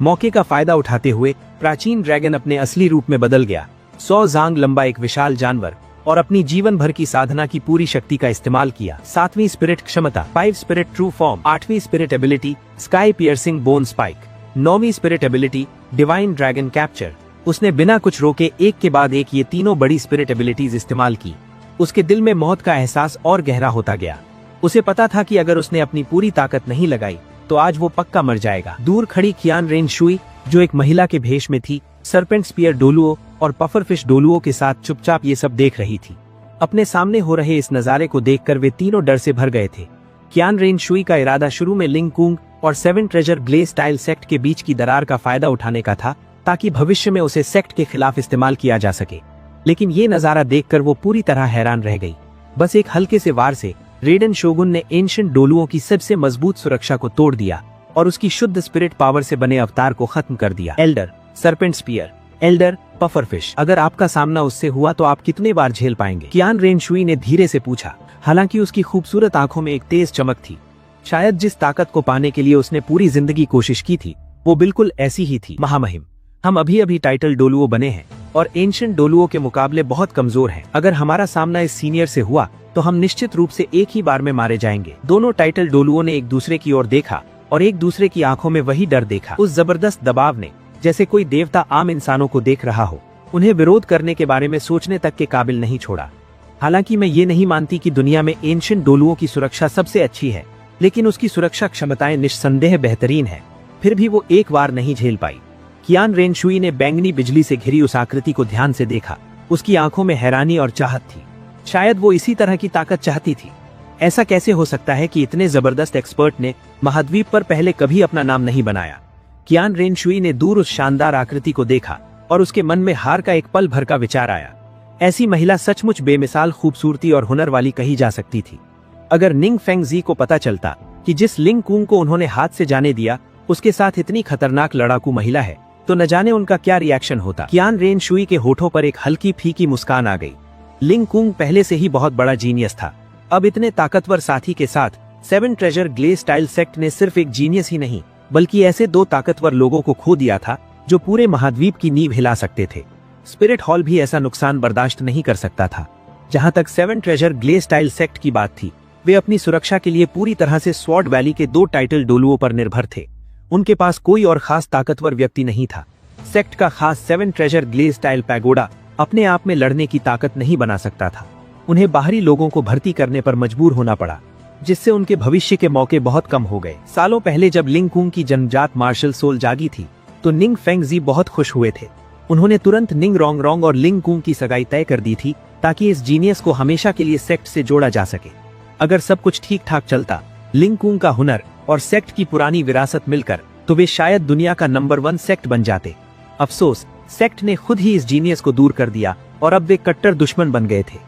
मौके का फायदा उठाते हुए प्राचीन ड्रैगन अपने असली रूप में बदल गया। 100 जांग लंबा एक विशाल जानवर, और अपनी जीवन भर की साधना की पूरी शक्ति का इस्तेमाल किया। 7वीं स्पिरिट क्षमता, 5 स्पिरिट ट्रू फॉर्म। 8वीं spirit ability, sky piercing bone spike. 9वीं spirit ability, divine dragon capture. उसने बिना कुछ रोके एक के बाद एक ये तीनों बड़ी स्पिरिट एबिलिटीज इस्तेमाल की। उसके दिल में मौत का एहसास और गहरा होता गया। उसे पता था कि अगर उसने अपनी पूरी ताकत नहीं लगाई तो आज वो पक्का मर जाएगा। दूर खड़ी कियान रेन शुई, जो एक महिला के भेष में थी, सरपेंट स्पीयर डोलुओ और पफरफिश डोलुओ के साथ चुपचाप ये सब देख रही थी। अपने सामने हो रहे इस नजारे को देखकर वे तीनों डर से भर गए थे। कियान रेन शुई का इरादा शुरू में लिंग कुंग और 7 ट्रेजर ग्लेज स्टाइल सेक्ट के बीच की दरार का फायदा उठाने का था, ताकि भविष्य में उसे सेक्ट के खिलाफ इस्तेमाल किया जा सके। लेकिन ये नजारा देखकर वो पूरी तरह हैरान रह गई। बस एक हल्के से वार से रेडन शोगुन ने एंशिएंट डोलुओं की सबसे मजबूत सुरक्षा को तोड़ दिया और उसकी शुद्ध स्पिरिट पावर से बने अवतार को खत्म कर दिया। Elder, serpent spear, elder, pufferfish. अगर आपका सामना उससे हुआ तो आप कितने बार झेल पाएंगे? कियान रेन शुई ने धीरे से पूछा, हालांकि उसकी खूबसूरत आंखों में एक तेज चमक थी। शायद जिस ताकत को पाने के लिए उसने पूरी जिंदगी कोशिश की थी, वो बिल्कुल ऐसी ही थी। महामहिम, हम अभी अभी टाइटल डोलुओ बने हैं और एंशिएंट डोलुओं के मुकाबले बहुत कमजोर हैं। अगर हमारा सामना इस सीनियर से हुआ तो हम निश्चित रूप से एक ही बार में मारे जाएंगे। दोनों टाइटल डोलुओं ने एक दूसरे की ओर देखा और एक दूसरे की आंखों में वही डर देखा। उस जबरदस्त दबाव ने, जैसे कोई देवता आम इंसानों को देख रहा हो, उन्हें विरोध करने के बारे में सोचने तक के काबिल नहीं छोड़ा। हालांकि मैं ये नहीं मानती कि दुनिया में एंशिएंट डोलुओं की सुरक्षा सबसे अच्छी है, लेकिन उसकी सुरक्षा क्षमताएं निस्संदेह बेहतरीन है। फिर भी वो एक बार नहीं झेल पाई। कियान रेन शुई ने बैंगनी बिजली से घिरी उस आकृति को ध्यान से देखा। उसकी आंखों में हैरानी और चाहत थी। शायद वो इसी तरह की ताकत चाहती थी। ऐसा कैसे हो सकता है कि इतने जबरदस्त एक्सपर्ट ने महाद्वीप पर पहले कभी अपना नाम नहीं बनाया? कियान रेनशुई ने दूर उस शानदार आकृति को देखा और उसके मन में हार का एक पल भर का विचार आया। ऐसी महिला सचमुच बेमिसाल खूबसूरती और हुनर वाली कही जा सकती थी। अगर निंग फेंगजी को पता चलता कि जिस लिंग कुंग को उन्होंने हाथ से जाने दिया उसके साथ इतनी खतरनाक लड़ाकू महिला है, तो न जाने उनका क्या रिएक्शन होता। कियान रेनशुई के होठों पर एक हल्की फीकी मुस्कान आ गई। लिंग कुंग पहले से ही बहुत बड़ा जीनियस था, अब इतने ताकतवर साथी के साथ 7 ट्रेजर ग्ले स्टाइल सेक्ट ने सिर्फ एक जीनियस ही नहीं बल्कि ऐसे 2 ताकतवर लोगों को खो दिया था जो पूरे महाद्वीप की नींव हिला सकते थे। स्पिरिट हॉल भी ऐसा नुकसान बर्दाश्त नहीं कर सकता था। जहां तक 7 ट्रेजर ग्ले स्टाइल सेक्ट की बात थी, वे अपनी सुरक्षा के लिए पूरी तरह से स्वॉर्ड वैली के 2 टाइटल डोलुओं पर निर्भर थे। उनके पास कोई और खास ताकतवर व्यक्ति नहीं था। सेक्ट का खास 7 ट्रेजर ग्ले स्टाइल पैगोडा अपने आप में लड़ने की ताकत नहीं बना सकता था। उन्हें बाहरी लोगों को भर्ती करने पर मजबूर होना पड़ा, जिससे उनके भविष्य के मौके बहुत कम हो गए। सालों पहले जब लिंग कुंग की जन्मजात मार्शल सोल जागी थी, तो निंग फेंगजी बहुत खुश हुए थे। उन्होंने तुरंत निंग रोंगरोंग और लिंग कुंग की सगाई तय कर दी थी ताकि इस जीनियस को हमेशा के लिए सेक्ट से जोड़ा जा सके। अगर सब कुछ ठीक ठाक चलता, लिंग कुंग का हुनर और सेक्ट की पुरानी विरासत मिलकर तो वे शायद दुनिया का नंबर 1 सेक्ट बन जाते। अफसोस, सेक्ट ने खुद ही इस जीनियस को दूर कर दिया और अब वे कट्टर दुश्मन बन गए थे।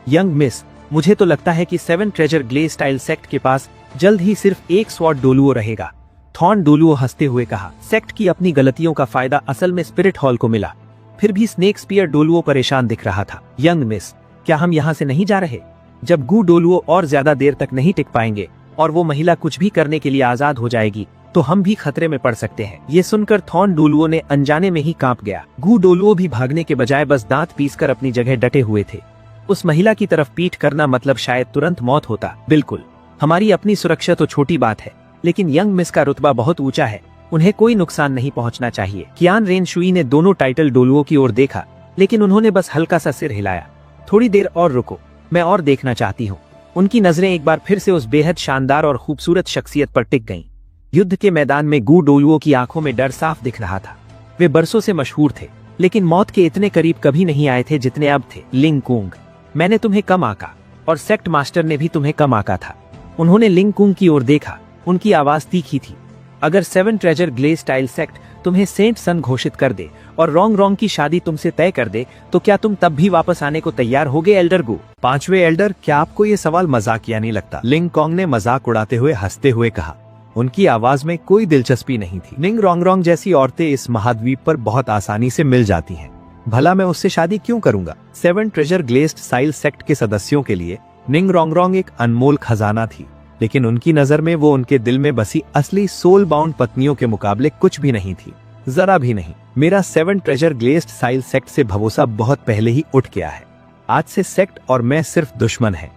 यंग मिस, मुझे तो लगता है कि 7 ट्रेजर ग्ले स्टाइल सेक्ट के पास जल्द ही सिर्फ एक स्वॉर्ड डोलुओ रहेगा। थॉर्न डोलुओ हंसते हुए कहा। सेक्ट की अपनी गलतियों का फायदा असल में स्पिरिट हॉल को मिला। फिर भी स्नेक स्पीयर डोलुओ परेशान दिख रहा था। यंग मिस, क्या हम यहाँ से नहीं जा रहे? जब गू डोलुओ और ज्यादा देर तक नहीं टिक पाएंगे और वो महिला कुछ भी करने के लिए आजाद हो जाएगी, तो हम भी खतरे में पड़ सकते हैं। ये सुनकर थॉर्न डोलुओ ने अनजाने में ही कांप गया। गू डोलुओ भी भागने के बजाय बस दांत पीसकर अपनी जगह डटे हुए थे। उस महिला की तरफ पीठ करना मतलब शायद तुरंत मौत होता। बिल्कुल, हमारी अपनी सुरक्षा तो छोटी बात है, लेकिन यंग मिस का रुतबा बहुत ऊंचा है, उन्हें कोई नुकसान नहीं पहुंचना चाहिए। कियान रेनशुई ने दोनों टाइटल डोलुओं की ओर देखा, लेकिन उन्होंने बस हल्का सा सिर हिलाया। थोड़ी देर और रुको, मैं और देखना चाहती हूँ। उनकी नजरें एक बार फिर से उस बेहद शानदार और खूबसूरत शख्सियत पर टिक गईं। युद्ध के मैदान में गू डोलुओ की आंखों में डर साफ दिख रहा था। वे बरसों से मशहूर थे, लेकिन मौत के इतने करीब कभी नहीं आए थे जितने अब थे। लिंग कुंग, मैंने तुम्हें कम आंका और सेक्ट मास्टर ने भी तुम्हें कम आंका था। उन्होंने लिंग कुंग की ओर देखा, उनकी आवाज तीखी थी। अगर 7 ट्रेजर ग्ले स्टाइल सेक्ट तुम्हें सेंट सन घोषित कर दे और रोंग रोंग की शादी तुमसे तय कर दे, तो क्या तुम तब भी वापस आने को तैयार होगे एल्डर गू? 5वें एल्डर, क्या आपको ये सवाल मजाकिया नहीं लगता? लिंग कॉन्ग ने मजाक उड़ाते हुए हंसते हुए कहा। उनकी आवाज में कोई दिलचस्पी नहीं थी। निंग रोंगरोंग जैसी औरतें इस महाद्वीप पर बहुत आसानी से मिल जाती हैं। भला मैं उससे शादी क्यों करूंगा? 7 ट्रेजर ग्लेस्ट साइल सेक्ट के सदस्यों के लिए निंग रोंगरोंग एक अनमोल खजाना थी, लेकिन उनकी नजर में वो उनके दिल में बसी असली सोल बाउंड पत्नियों के मुकाबले कुछ भी नहीं थी, जरा भी नहीं। मेरा 7 ट्रेजर ग्लेस्ट साइल सेक्ट से भरोसा बहुत पहले ही उठ गया है। आज से सेक्ट और मैं सिर्फ दुश्मन हैं।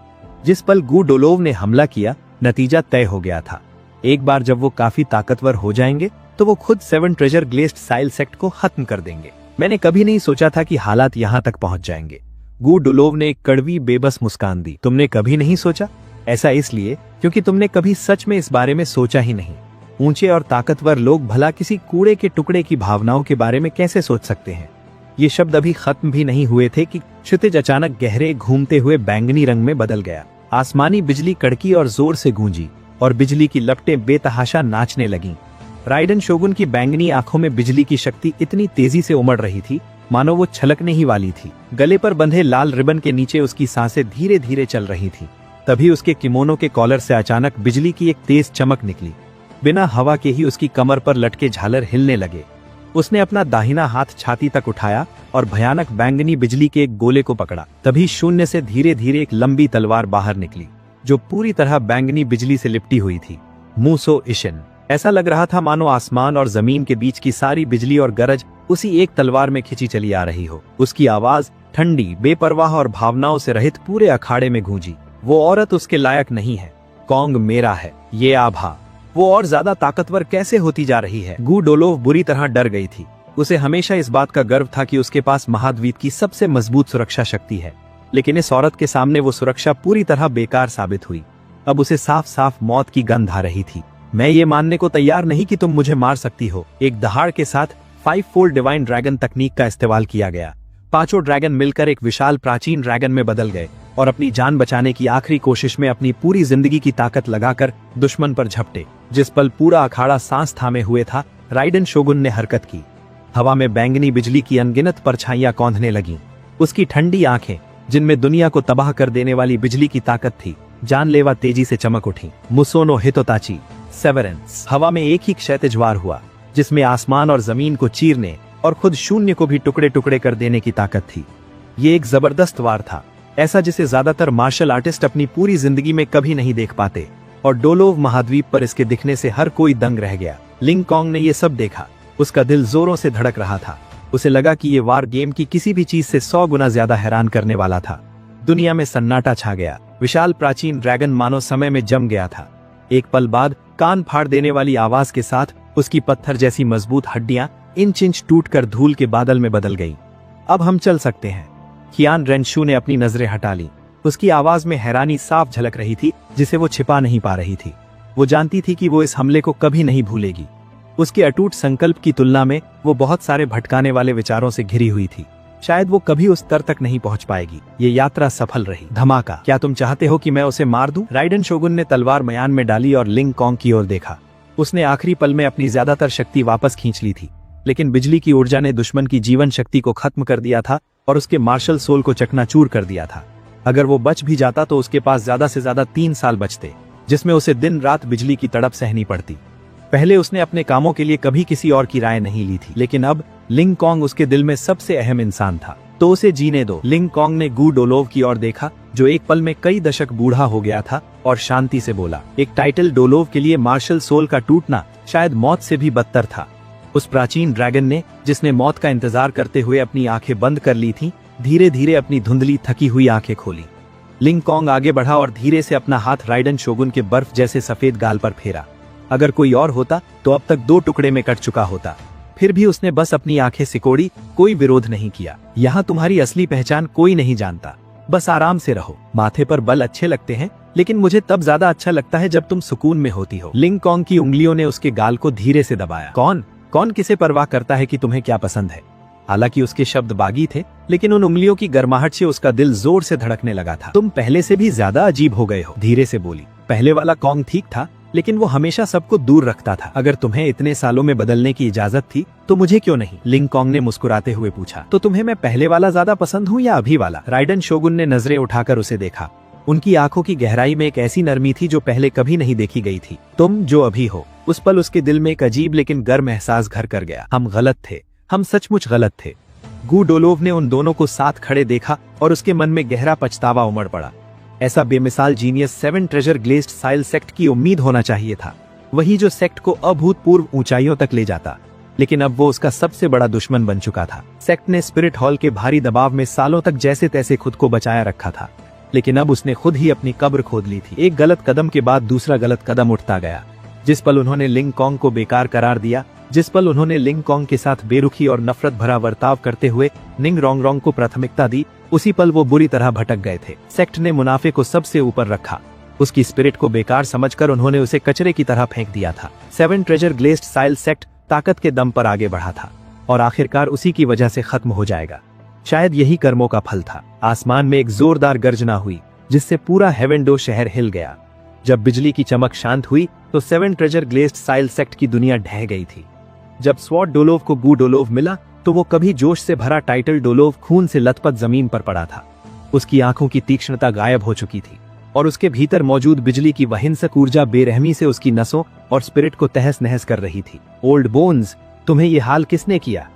जिस पल गू डोलोव ने हमला किया, नतीजा तय हो गया था। एक बार जब वो काफी ताकतवर हो जाएंगे, तो वो खुद 7 ट्रेजर ग्लेस्ट साइल सेक्ट को खत्म कर देंगे। मैंने कभी नहीं सोचा था कि हालात यहाँ तक पहुंच जाएंगे। गू डोलोव ने एक कड़वी बेबस मुस्कान दी। तुमने कभी नहीं सोचा? ऐसा इसलिए क्योंकि तुमने कभी सच में इस बारे में सोचा ही नहीं। ऊंचे और ताकतवर लोग भला किसी कूड़े के टुकड़े की भावनाओं के बारे में कैसे सोच सकते हैं? ये शब्द अभी खत्म भी नहीं हुए थे कि क्षितिज अचानक गहरे घूमते हुए बैंगनी रंग में बदल गया। आसमानी बिजली कड़की और जोर से गूंजी और बिजली की लपटें बेतहाशा नाचने लगीं। राइडन शोगुन की बैंगनी आंखों में बिजली की शक्ति इतनी तेजी से उमड़ रही थी मानो वो छलकने ही वाली थी। गले पर बंधे लाल रिबन के नीचे उसकी सांसें धीरे धीरे चल रही थी। तभी उसके किमोनो के कॉलर से अचानक बिजली की एक तेज चमक निकली। बिना हवा के ही उसकी कमर पर लटके झालर हिलने लगे। उसने अपना दाहिना हाथ छाती तक उठाया और भयानक बैंगनी बिजली के एक गोले को पकड़ा। तभी शून्य से धीरे धीरे एक लंबी तलवार बाहर निकली, जो पूरी तरह बैंगनी बिजली से लिपटी हुई थी। मूसो इशिन। ऐसा लग रहा था मानो आसमान और जमीन के बीच की सारी बिजली और गरज उसी एक तलवार में खिंची चली आ रही हो। उसकी आवाज ठंडी, बेपरवाह और भावनाओं से रहित पूरे अखाड़े में गूंजी। वो औरत उसके लायक नहीं है। कॉन्ग मेरा है। ये आभा। वो और ज्यादा ताकतवर कैसे होती जा रही है? गू डोलोव बुरी तरह डर गई थी। उसे हमेशा इस बात का गर्व था कि उसके पास महाद्वीप की सबसे मजबूत सुरक्षा शक्ति है, लेकिन इस औरत के सामने वो सुरक्षा पूरी तरह बेकार साबित हुई। अब उसे साफ साफ मौत की गंध आ रही थी। मैं ये मानने को तैयार नहीं कि तुम मुझे मार सकती हो। एक दहाड़ के साथ 5 फोल्ड डिवाइन ड्रैगन तकनीक का इस्तेमाल किया गया। 5 ड्रैगन मिलकर एक विशाल प्राचीन ड्रैगन में बदल गए। और अपनी जान बचाने की आखिरी कोशिश में अपनी पूरी जिंदगी की ताकत लगाकर दुश्मन पर झपटे। जिस पल पूरा अखाड़ा सांस थामे हुए था, राइडन शोगुन ने हरकत की। हवा में बैंगनी बिजली की अनगिनत परछाइयां कौंधने लगीं। उसकी ठंडी आंखें, जिनमें दुनिया को तबाह कर देने वाली बिजली की ताकत थी, जानलेवा तेजी से चमक उठी। मुसोनो हितोताची सेवरेंस। हवा में एक ही क्षैतिज वार हुआ, जिसमें आसमान और जमीन को चीरने और खुद शून्य को भी टुकड़े टुकड़े कर देने की ताकत थी। ये एक जबरदस्त वार था, ऐसा जिसे ज्यादातर मार्शल आर्टिस्ट अपनी पूरी जिंदगी में कभी नहीं देख पाते, और डोलोव महाद्वीप पर इसके दिखने से हर कोई दंग रह गया। लिंग कॉन्ग ने ये सब देखा। उसका दिल जोरों से धड़क रहा था। उसे लगा कि ये वार गेम की किसी भी चीज से 100 गुना ज्यादा हैरान करने वाला था। दुनिया में सन्नाटा छा गया। विशाल प्राचीन ड्रैगन मानो समय में जम गया था। एक पल बाद कान फाड़ देने वाली आवाज के साथ उसकी पत्थर जैसी मजबूत हड्डियां इंच इंच टूटकर धूल के बादल में बदल गईं। अब हम चल सकते हैं। कियान रेंशू ने अपनी नजरें हटा ली। उसकी आवाज में हैरानी साफ झलक रही थी, जिसे वो छिपा नहीं पा रही थी। वो जानती थी कि वो इस हमले को कभी नहीं भूलेगी। उसके अटूट संकल्प की तुलना में वो बहुत सारे भटकाने वाले विचारों से घिरी हुई थी। शायद वो कभी उस स्तर तक नहीं पहुंच पाएगी। ये यात्रा सफल रही। धमाका। क्या तुम चाहते हो कि मैं उसे मार दूं? राइडन शोगुन ने तलवार म्यान में डाली और लिंग कॉन्ग की ओर देखा। उसने आखिरी पल में अपनी ज्यादातर शक्ति वापस खींच ली थी, लेकिन बिजली की ऊर्जा ने दुश्मन की जीवन शक्ति को खत्म कर दिया था और उसके मार्शल सोल को चकनाचूर कर दिया था। अगर वो बच भी जाता तो उसके पास ज्यादा से ज्यादा 3 साल बचते, जिसमें उसे दिन रात बिजली की तड़प सहनी पड़ती। पहले उसने अपने कामों के लिए कभी किसी और की राय नहीं ली थी, लेकिन अब लिंग कॉन्ग उसके दिल में सबसे अहम इंसान था। तो उसे जीने दो। लिंग कॉन्ग ने गू डोलोव की ओर देखा, जो एक पल में कई दशक बूढ़ा हो गया था, और शांति से बोला। एक टाइटल डोलोव के लिए मार्शल सोल का टूटना शायद मौत से भी बदतर था। उस प्राचीन ड्रैगन ने, जिसने मौत का इंतजार करते हुए अपनी आंखें बंद कर ली थीं, धीरे धीरे अपनी धुंधली थकी हुई आंखें खोली। लिंग कॉन्ग आगे बढ़ा और धीरे से अपना हाथ राइडन शोगुन के बर्फ जैसे सफेद गाल पर फेरा। अगर कोई और होता तो अब तक 2 टुकड़े में कट चुका होता। फिर भी उसने बस अपनी आंखें सिकोड़ी, कोई विरोध नहीं किया। यहाँ तुम्हारी असली पहचान कोई नहीं जानता, बस आराम से रहो। माथे पर बल अच्छे लगते हैं, लेकिन मुझे तब ज्यादा अच्छा लगता है जब तुम सुकून में होती हो। लिंग कॉन्ग की उंगलियों ने उसके गाल को धीरे से दबाया। कौन किसे परवाह करता है कि तुम्हें क्या पसंद है? हालांकि उसके शब्द बागी थे, लेकिन उन उंगलियों की गर्माहट से उसका दिल जोर से धड़कने लगा था। तुम पहले से भी ज्यादा अजीब हो गए हो, धीरे से बोली। पहले वाला कॉन्ग ठीक था, लेकिन वो हमेशा सबको दूर रखता था। अगर तुम्हें इतने सालों में बदलने की इजाजत थी तो मुझे क्यों नहीं? लिंग कॉन्ग ने मुस्कुराते हुए पूछा। तो तुम्हें मैं पहले वाला ज्यादा पसंद हूँ या अभी वाला? राइडन शोगुन ने नजरें उठाकर उसे देखा। उनकी आंखों की गहराई में एक ऐसी नरमी थी जो पहले कभी नहीं देखी गई थी। तुम जो अभी हो। उस पल उसके दिल में एक अजीब लेकिन गर्म एहसास घर कर गया। हम गलत थे, हम सचमुच गलत थे। गू डोलोव ने उन दोनों को साथ खड़े देखा और उसके मन में गहरा पछतावा उमड़ पड़ा। ऐसा बेमिसाल जीनियस 7 ट्रेजर ग्लेज्ड साइल सेक्ट की उम्मीद होना चाहिए था, वही जो सेक्ट को अभूतपूर्व ऊंचाइयों तक ले जाता। लेकिन अब वो उसका सबसे बड़ा दुश्मन बन चुका था। सेक्ट ने स्पिरिट हॉल के भारी दबाव में सालों तक जैसे तैसे खुद को बचाया रखा था, लेकिन अब उसने खुद ही अपनी कब्र खोद ली थी। एक गलत कदम के बाद दूसरा गलत कदम उठता गया। जिस पल उन्होंने लिंग कॉन्ग को बेकार करार दिया, जिस पल उन्होंने लिंग कॉन्ग के साथ बेरुखी और नफरत भरा बर्ताव करते हुए निंग रोंगरोंग को प्राथमिकता दी, उसी पल वो बुरी तरह भटक गए थे। सेक्ट ने मुनाफे को सबसे ऊपर रखा। उसकी स्पिरिट को बेकार समझकर उन्होंने उसे कचरे की तरह फेंक दिया था। 7 ट्रेजर ग्लेज्ड साइल सेक्ट ताकत के दम पर आगे बढ़ा था और आखिरकार उसी की वजह से खत्म हो जाएगा। शायद यही कर्मों का फल था। आसमान में एक जोरदार गर्जना हुई, जिससे पूरा हेवेंडो शहर हिल गया। जब बिजली की चमक शांत हुई तो 7 ट्रेजर ग्लेज्ड साइल सेक्ट की दुनिया ढह गई थी। जब स्वॉर्ड डोलोव को गू डोलोव मिला तो वो कभी जोश से भरा टाइटल डोलोव खून से लथपथ जमीन पर पड़ा था। उसकी आंखों की तीक्ष्णता गायब हो चुकी थी और उसके भीतर मौजूद बिजली की वहिंसक ऊर्जा बेरहमी से उसकी नसों और स्पिरिट को तहस नहस कर रही थी। ओल्ड बोन्स, तुम्हें ये हाल किसने किया?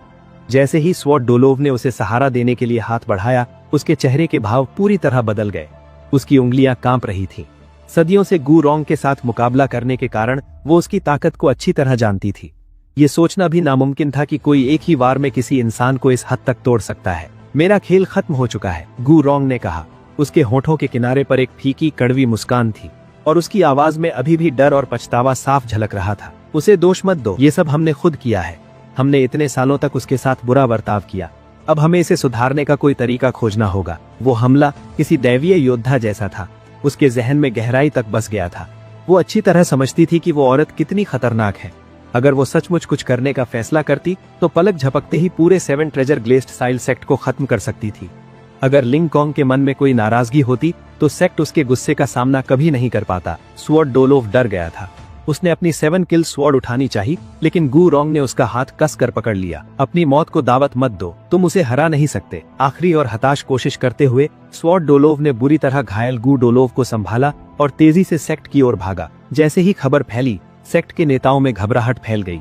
जैसे ही स्वॉर्ड डोलोव ने उसे सहारा देने के लिए हाथ बढ़ाया, उसके चेहरे के भाव पूरी तरह बदल गए। उसकी उंगलियां कांप रही थीं। सदियों से गू रोंग के साथ मुकाबला करने के कारण वो उसकी ताकत को अच्छी तरह जानती थी। ये सोचना भी नामुमकिन था कि कोई एक ही वार में किसी इंसान को इस हद तक तोड़ सकता है। मेरा खेल खत्म हो चुका है, गू रोंग ने कहा। उसके होठों के किनारे पर एक फीकी कड़वी मुस्कान थी और उसकी आवाज में अभी भी डर और पछतावा साफ झलक रहा था। उसे दोष मत दो, ये सब हमने खुद किया है। हमने इतने सालों तक उसके साथ बुरा बर्ताव किया। अब हमें इसे सुधारने का कोई तरीका खोजना होगा। वो हमला किसी दैवीय योद्धा जैसा था। उसके जहन में गहराई तक बस गया था। वो अच्छी तरह समझती थी कि वो औरत कितनी खतरनाक है। अगर वो सचमुच कुछ करने का फैसला करती तो पलक झपकते ही पूरे 7 ट्रेजर ग्लेज्ड साइल सेक्ट को खत्म कर सकती थी। अगर लिंग कॉन्ग के मन में कोई नाराजगी होती तो सेक्ट उसके गुस्से का सामना कभी नहीं कर पाता। स्वॉर्ड डोलोव डर गया था। उसने अपनी 7 किल स्वॉर्ड उठानी चाहिए, लेकिन गू रोंग ने उसका हाथ कस कर पकड़ लिया। अपनी मौत को दावत मत दो, तुम उसे हरा नहीं सकते। आखिरी और हताश कोशिश करते हुए स्वॉर्ड डोलोव ने बुरी तरह घायल गू डोलोव को संभाला और तेजी से सेक्ट की ओर भागा। जैसे ही खबर फैली, सेक्ट के नेताओं में घबराहट फैल गई।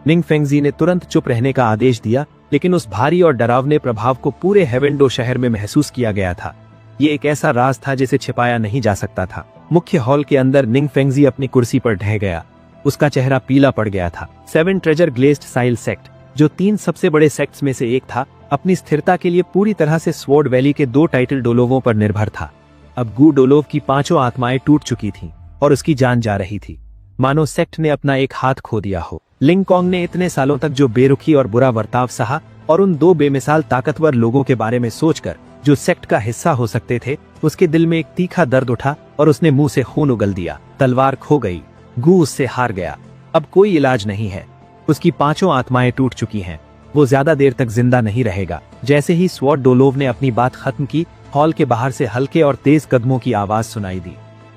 निंग फेंगजी ने तुरंत चुप रहने का आदेश दिया, लेकिन उस भारी और डरावने प्रभाव को पूरे हेवेंडो शहर में महसूस किया गया था। ये एक ऐसा राज था जिसे छिपाया नहीं जा सकता था। मुख्य हॉल के अंदर निंग फेंगजी अपनी कुर्सी पर ढह गया। उसका चेहरा पीला पड़ गया था। 7 ट्रेजर ग्लेज्ड साइल सेक्ट, जो 3 सबसे बड़े सेक्ट्स में से एक था, अपनी स्थिरता के लिए पूरी तरह से स्वॉर्ड वैली के 2 टाइटल डोलोवों पर निर्भर था। अब गू डोलोव की 5 आत्माएं टूट चुकी थीं और उसकी जान जा रही थी, मानो सेक्ट ने अपना एक हाथ खो दिया हो। लिंग कॉन्ग ने इतने सालों तक जो बेरुखी और बुरा बर्ताव सहा और उन 2 बेमिसाल ताकतवर लोगों के बारे में सोचकर जो सेक्ट का हिस्सा हो सकते थे, उसके दिल में एक तीखा दर्द उठा और उसने मुंह से खून उगल दिया। तलवार खो गई, गू उससे हार गया। अब कोई इलाज नहीं है। उसकी 5 आत्माएं टूट चुकी हैं। वो ज्यादा देर तक जिंदा नहीं रहेगा। जैसे ही स्वॉर्ड डोलोव ने अपनी बात खत्म की, हॉल के बाहर से हल्के और तेज कदमों की आवाज सुनाई दी।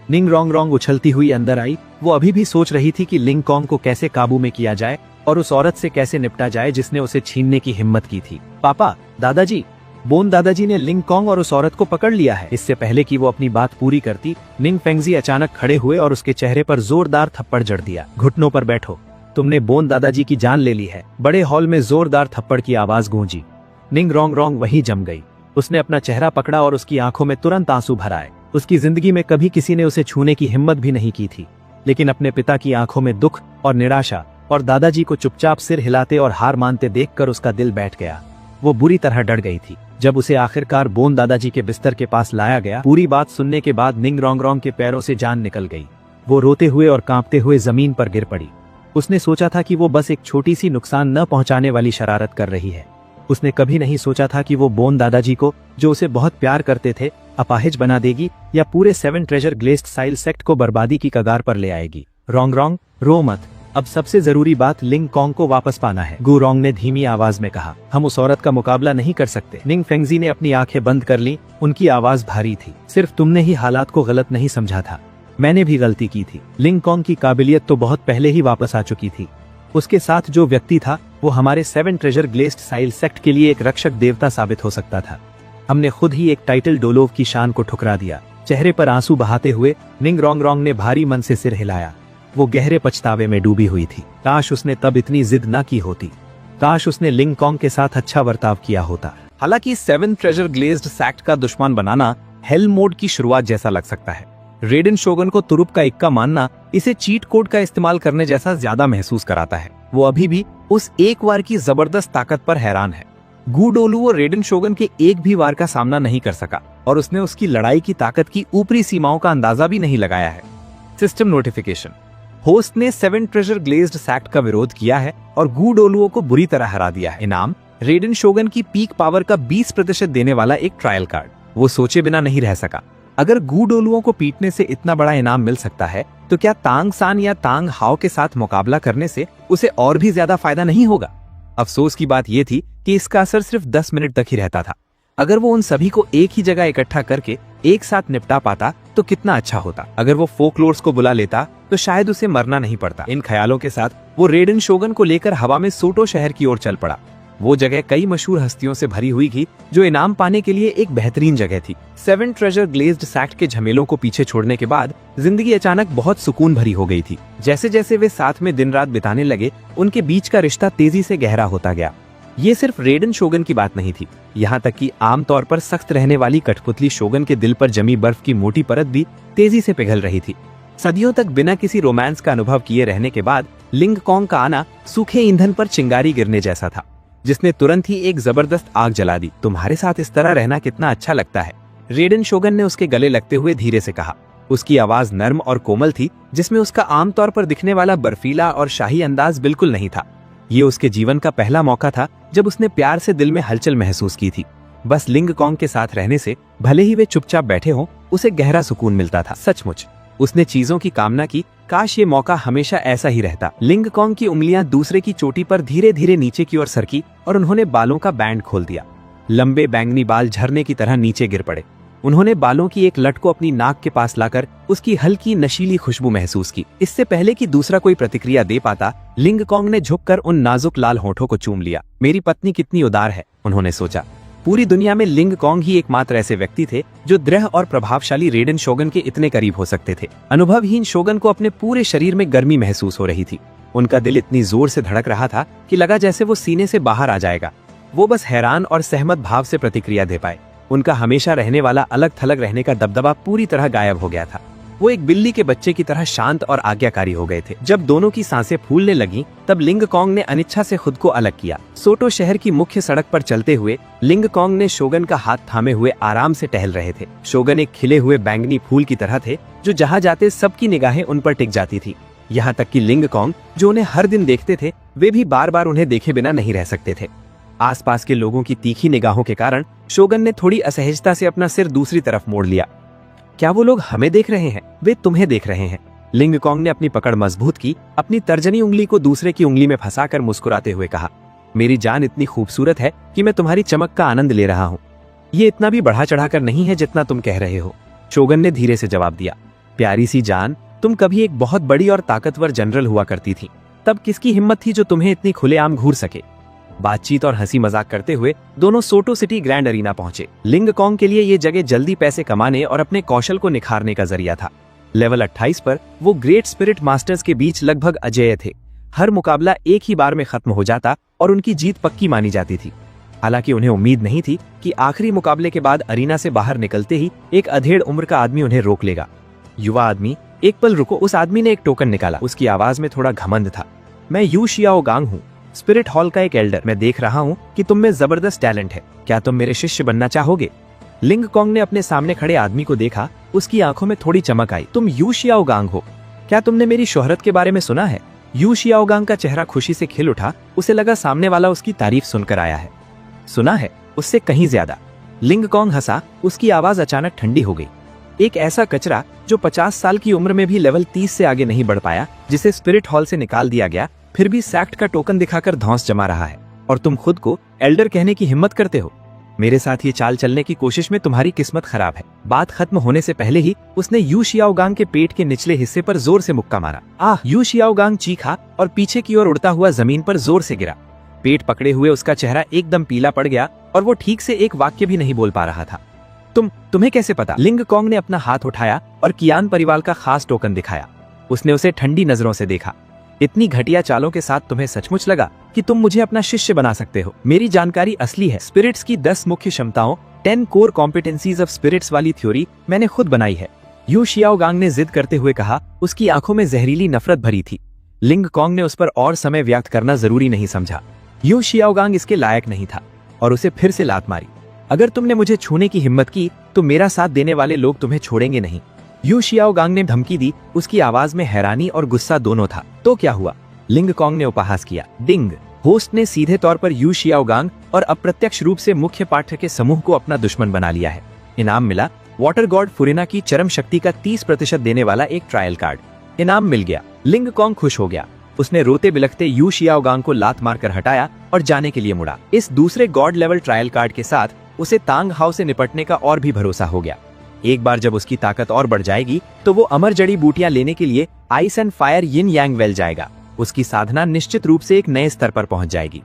निंग रोंग रोंग उछलती हुई अंदर आई। वो अभी भी सोच रही थी कि लिंग कॉन्ग को कैसे काबू में किया जाए और उस औरत से कैसे निपटा जाए जिसने उसे छीनने की हिम्मत की थी। पापा, दादाजी, बोन दादाजी ने लिंग कॉन्ग और उस औरत को पकड़ लिया है। इससे पहले कि वो अपनी बात पूरी करती, निंग फेंगजी अचानक खड़े हुए और उसके चेहरे पर जोरदार थप्पड़ जड़ दिया। घुटनों पर बैठो, तुमने बोन दादाजी की जान ले ली है। बड़े हॉल में जोरदार थप्पड़ की आवाज गूंजी। निंग रोंग रोंग वहीं जम गई। उसने अपना चेहरा पकड़ा और उसकी आंखों में तुरंत आंसू भर आए। उसकी जिंदगी में कभी किसी ने उसे छूने की हिम्मत भी नहीं की थी, लेकिन अपने पिता की आंखों में दुख और निराशा और दादाजी को चुपचाप सिर हिलाते और हार मानते देखकर उसका दिल बैठ गया। वो बुरी तरह डर गई थी। जब उसे आखिरकार बोन दादाजी के बिस्तर के पास लाया गया, पूरी बात सुनने के बाद निंग रोंग रोंग के पैरों से जान निकल गई। वो रोते हुए और कांपते हुए जमीन पर गिर पड़ी। उसने सोचा था कि वो बस एक छोटी सी नुकसान न पहुंचाने वाली शरारत कर रही है। उसने कभी नहीं सोचा था कि वो बोन दादाजी को, जो उसे बहुत प्यार करते थे, अपाहिज बना देगी या पूरे 7 ट्रेजर ग्लेज्ड साइल सेक्ट को बर्बादी की कगार पर ले आएगी। रोंग रोंग, रो मत। अब सबसे जरूरी बात लिंग कॉन्ग को वापस पाना है, गू रोंग ने धीमी आवाज में कहा। हम उस औरत का मुकाबला नहीं कर सकते। निंग फेंगजी ने अपनी आंखें बंद कर ली। उनकी आवाज भारी थी। सिर्फ तुमने ही हालात को गलत नहीं समझा था, मैंने भी गलती की थी। लिंग कॉन्ग की काबिलियत तो बहुत पहले ही वापस आ चुकी थी। उसके साथ जो व्यक्ति था, वो हमारे 7 ट्रेजर ग्लेज्ड साइल सेक्ट के लिए एक रक्षक देवता साबित हो सकता था। हमने खुद ही एक टाइटल डोलोव की शान को ठुकरा दिया। चेहरे पर आंसू बहाते हुए निंग रोंग रोंग ने भारी मन से सिर हिलाया। वो गहरे पछतावे में डूबी हुई थी। काश उसने तब इतनी जिद न की होती। काश उसने लिंग कॉन्ग के साथ अच्छा बर्ताव किया होता। हालांकि 7 ट्रेजर ग्लेज्ड सेक्ट का दुश्मन बनाना हेल मोड की शुरुआत जैसा लग सकता है। रेडन शोगन को तुरुप का इक्का मानना इसे चीट कोड का इस्तेमाल करने जैसा ज्यादा महसूस कराता है। वो अभी भी उस एक वार की जबरदस्त ताकत पर हैरान है। गू डोलू और रेडन शोगन के एक भी वार का सामना नहीं कर सका और उसने उसकी लड़ाई की ताकत की ऊपरी सीमाओं का अंदाजा भी नहीं लगाया है। System notification. होस्ट ने 7 ट्रेजर ग्लेज्ड सेक्ट का विरोध किया है और गू डोलुओ को बुरी तरह हरा दिया है। इनाम, रेडन शोगन की पीक पावर का 20% देने वाला एक ट्रायल कार्ड। वो सोचे बिना नहीं रह सका। अगर गू डोलुओं को पीटने से इतना बड़ा इनाम मिल सकता है, तो क्या तांग सान या तांग हाओ के साथ मुकाबला करने से उसे और भी ज्यादा फायदा नहीं होगा? अफसोस की बात यह थी कि इसका असर सिर्फ 10 मिनट तक ही रहता था। अगर वो उन सभी को एक ही जगह इकट्ठा करके एक साथ निपटा पाता तो कितना अच्छा होता। अगर वो फोकलोर्स को बुला लेता तो शायद उसे मरना नहीं पड़ता। इन ख्यालों के साथ वो रेडन शोगन को लेकर हवा में सोटो शहर की ओर चल पड़ा। वो जगह कई मशहूर हस्तियों से भरी हुई थी, जो इनाम पाने के लिए एक बेहतरीन जगह थी। 7 ट्रेजर ग्लेज्ड सेक्ट के झमेलों को पीछे छोड़ने के बाद जिंदगी अचानक बहुत सुकून भरी हो गई थी। जैसे जैसे वे साथ में दिन रात बिताने लगे, उनके बीच का रिश्ता तेजी से गहरा होता गया। ये सिर्फ रेडन शोगन की बात नहीं थी, यहाँ तक कि आमतौर पर सख्त रहने वाली कठपुतली शोगन के दिल पर जमी बर्फ की मोटी परत भी तेजी से पिघल रही थी। सदियों तक बिना किसी रोमांस का अनुभव किए रहने के बाद लिंग कॉन्ग का आना सूखे ईंधन पर चिंगारी गिरने जैसा था, जिसने तुरंत ही एक जबरदस्त आग जला दी। तुम्हारे साथ इस तरह रहना कितना अच्छा लगता है, रेडन शोगन ने उसके गले लगते हुए धीरे से कहा। उसकी आवाज नर्म और कोमल थी, जिसमें उसका आमतौर पर दिखने वाला बर्फीला और शाही अंदाज बिल्कुल नहीं था। ये उसके जीवन का पहला मौका था जब उसने प्यार से दिल में हलचल महसूस की थी। बस लिंग कॉन्ग के साथ रहने से, भले ही वे चुपचाप बैठे हों, उसे गहरा सुकून मिलता था। सचमुच उसने चीजों की कामना की, काश ये मौका हमेशा ऐसा ही रहता। लिंग कॉन्ग की उंगलियां दूसरे की चोटी पर धीरे धीरे नीचे की ओर सरकी और उन्होंने बालों का बैंड खोल दिया। लंबे बैंगनी बाल झरने की तरह नीचे गिर पड़े। उन्होंने बालों की एक लट को अपनी नाक के पास लाकर उसकी हल्की नशीली खुशबू महसूस की। इससे पहले कि दूसरा कोई प्रतिक्रिया दे पाता, लिंग कॉन्ग ने झुककर उन नाजुक लाल होठों को चूम लिया। मेरी पत्नी कितनी उदार है, उन्होंने सोचा। पूरी दुनिया में लिंग कॉन्ग ही एकमात्र ऐसे व्यक्ति थे जो दृढ़ और प्रभावशाली रेडन शोगन के इतने करीब हो सकते थे। अनुभवहीन शोगन को अपने पूरे शरीर में गर्मी महसूस हो रही थी। उनका दिल इतनी जोर से धड़क रहा था कि लगा जैसे वो सीने से बाहर आ जाएगा। वो बस हैरान और सहमत भाव से प्रतिक्रिया दे पाए। उनका हमेशा रहने वाला अलग थलग रहने का दबदबा पूरी तरह गायब हो गया था। वो एक बिल्ली के बच्चे की तरह शांत और आज्ञाकारी हो गए थे। जब दोनों की सांसें फूलने लगीं, तब लिंग कॉन्ग ने अनिच्छा से खुद को अलग किया। सोटो शहर की मुख्य सड़क पर चलते हुए लिंग कॉन्ग ने शोगन का हाथ थामे हुए आराम से टहल रहे थे। शोगन एक खिले हुए बैंगनी फूल की तरह थे जो जहाँ जाते सबकी निगाहें उन पर टिक जाती थी। यहाँ तक कि लिंग कॉन्ग, जो उन्हें हर दिन देखते थे, वे भी बार बार उन्हें देखे बिना नहीं रह सकते थे। आसपास के लोगों की तीखी निगाहों के कारण शोगन ने थोड़ी असहजता से अपना सिर दूसरी तरफ मोड़ लिया। क्या वो लोग हमें देख रहे हैं? वे तुम्हें देख रहे हैं। लिंग कॉन्ग ने अपनी पकड़ मजबूत की, अपनी तर्जनी उंगली को दूसरे की उंगली में फंसाकर मुस्कुराते हुए कहा, मेरी जान इतनी खूबसूरत है कि मैं तुम्हारी चमक का आनंद ले रहा हूँ। ये इतना भी बढ़ा चढ़ाकर नहीं है जितना तुम कह रहे हो, शोगन ने धीरे से जवाब दिया। प्यारी सी जान, तुम कभी एक बहुत बड़ी और ताकतवर जनरल हुआ करती थी। तब किसकी हिम्मत थी जो तुम्हें इतनी खुलेआम घूर सके? बातचीत और हंसी मजाक करते हुए दोनों सोटो सिटी ग्रैंड अरीना पहुंचे। लिंग कॉन्ग के लिए ये जगह जल्दी पैसे कमाने और अपने कौशल को निखारने का जरिया था। लेवल 28 पर वो ग्रेट स्पिरिट मास्टर्स के बीच लगभग अजेय थे। हर मुकाबला एक ही बार में खत्म हो जाता और उनकी जीत पक्की मानी जाती थी। हालांकि उन्हें उम्मीद नहीं थी कि आखिरी मुकाबले के बाद अरीना से बाहर निकलते ही एक अधेड़ उम्र का आदमी उन्हें रोक लेगा। युवा आदमी, एक पल रुको। उस आदमी ने एक टोकन निकाला। उसकी आवाज में थोड़ा घमंड था। मैं यू शियाओगांग हूँ, स्पिरिट हॉल का एक एल्डर। मैं देख रहा हूँ कि तुम में जबरदस्त टैलेंट है। क्या तुम मेरे शिष्य बनना चाहोगे? लिंग कॉन्ग ने अपने सामने खड़े आदमी को देखा। उसकी आंखों में थोड़ी चमक आई। तुम यू शियाओगांग हो? क्या तुमने मेरी शोहरत के बारे में सुना है? यू शियाओगांग का चेहरा खुशी से खिल उठा। उसे लगा सामने वाला उसकी तारीफ सुनकर आया है। सुना है, उससे कहीं ज्यादा। लिंग कॉन्ग हंसा। उसकी आवाज अचानक ठंडी हो गई। एक ऐसा कचरा जो 50 साल की उम्र में भी लेवल 30 से आगे नहीं बढ़ पाया, जिसे स्पिरिट हॉल से निकाल दिया गया, फिर भी सैक्ट का टोकन दिखाकर धौंस जमा रहा है। और तुम खुद को एल्डर कहने की हिम्मत करते हो? मेरे साथ ये चाल चलने की कोशिश में तुम्हारी किस्मत खराब है। बात खत्म होने से पहले ही उसने यू शियाओगांग के पेट के निचले हिस्से पर जोर से मुक्का मारा। आह! यू शियाओगांग चीखा और पीछे की ओर उड़ता हुआ जमीन पर जोर से गिरा। पेट पकड़े हुए उसका चेहरा एकदम पीला पड़ गया और वो ठीक से एक वाक्य भी नहीं बोल पा रहा था। तुम्हें कैसे पता? लिंग कॉन्ग ने अपना हाथ उठाया और कियान परिवार का खास टोकन दिखाया। उसने उसे ठंडी नजरों से देखा। इतनी घटिया चालों के साथ तुम्हें सचमुच लगा कि तुम मुझे अपना शिष्य बना सकते हो? मेरी जानकारी असली है। स्पिरिट्स की 10 मुख्य क्षमताओं 10 कोर कॉम्पिटेंसीज ऑफ स्पिरिट्स वाली थ्योरी मैंने खुद बनाई है, यू शियाओगांग ने जिद करते हुए कहा। उसकी आंखों में जहरीली नफरत भरी थी। लिंग कॉन्ग ने उस पर और समय व्यक्त करना जरूरी नहीं समझा। यू शियाओगांग इसके लायक नहीं था और उसे फिर से लात मारी। अगर तुमने मुझे छूने की हिम्मत की तो मेरा साथ देने वाले लोग तुम्हें छोड़ेंगे नहीं, यू शियाओगांग ने धमकी दी। उसकी आवाज में हैरानी और गुस्सा दोनों था। तो क्या हुआ? लिंग कॉन्ग ने उपहास किया। डिंग! होस्ट ने सीधे तौर पर यू शियाओगांग और अप्रत्यक्ष रूप से मुख्य पाठक के समूह को अपना दुश्मन बना लिया है। इनाम मिला, वाटर गॉड फुरिना की चरम शक्ति का 30% देने वाला एक ट्रायल कार्ड। इनाम मिल गया। लिंग कॉन्ग खुश हो गया। उसने रोते बिलखते यू शियाओगांग को लात मारकर हटाया और जाने के लिए मुड़ा। इस दूसरे गॉड लेवल ट्रायल कार्ड के साथ उसे तांग हाउ से निपटने का और भी भरोसा हो गया। एक बार जब उसकी ताकत और बढ़ जाएगी तो वो अमर जड़ी बूटियां लेने के लिए ice and fire yin Yang well जाएगा। उसकी साधना निश्चित रूप से एक नए स्तर पर पहुंच जाएगी।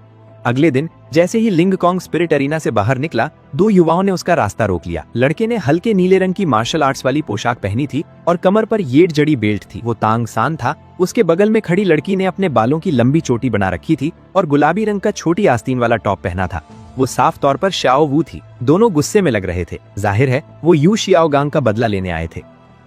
अगले दिन जैसे ही लिंग कॉन्ग स्पिरिट अरीना से बाहर निकला, 2 युवाओं ने उसका रास्ता रोक लिया। लड़के ने हल्के नीले रंग की मार्शल आर्ट्स वाली पोशाक पहनी थी और कमर पर येट जड़ी बेल्ट थी। वो तांग सान था। उसके बगल में खड़ी लड़की ने अपने बालों की लंबी चोटी बना रखी थी और गुलाबी रंग का छोटी आस्तीन वाला टॉप पहना था। वो साफ तौर पर शाओ वू थी। दोनों गुस्से में लग रहे थे। जाहिर है वो यू शियाओगांग का बदला लेने आए थे।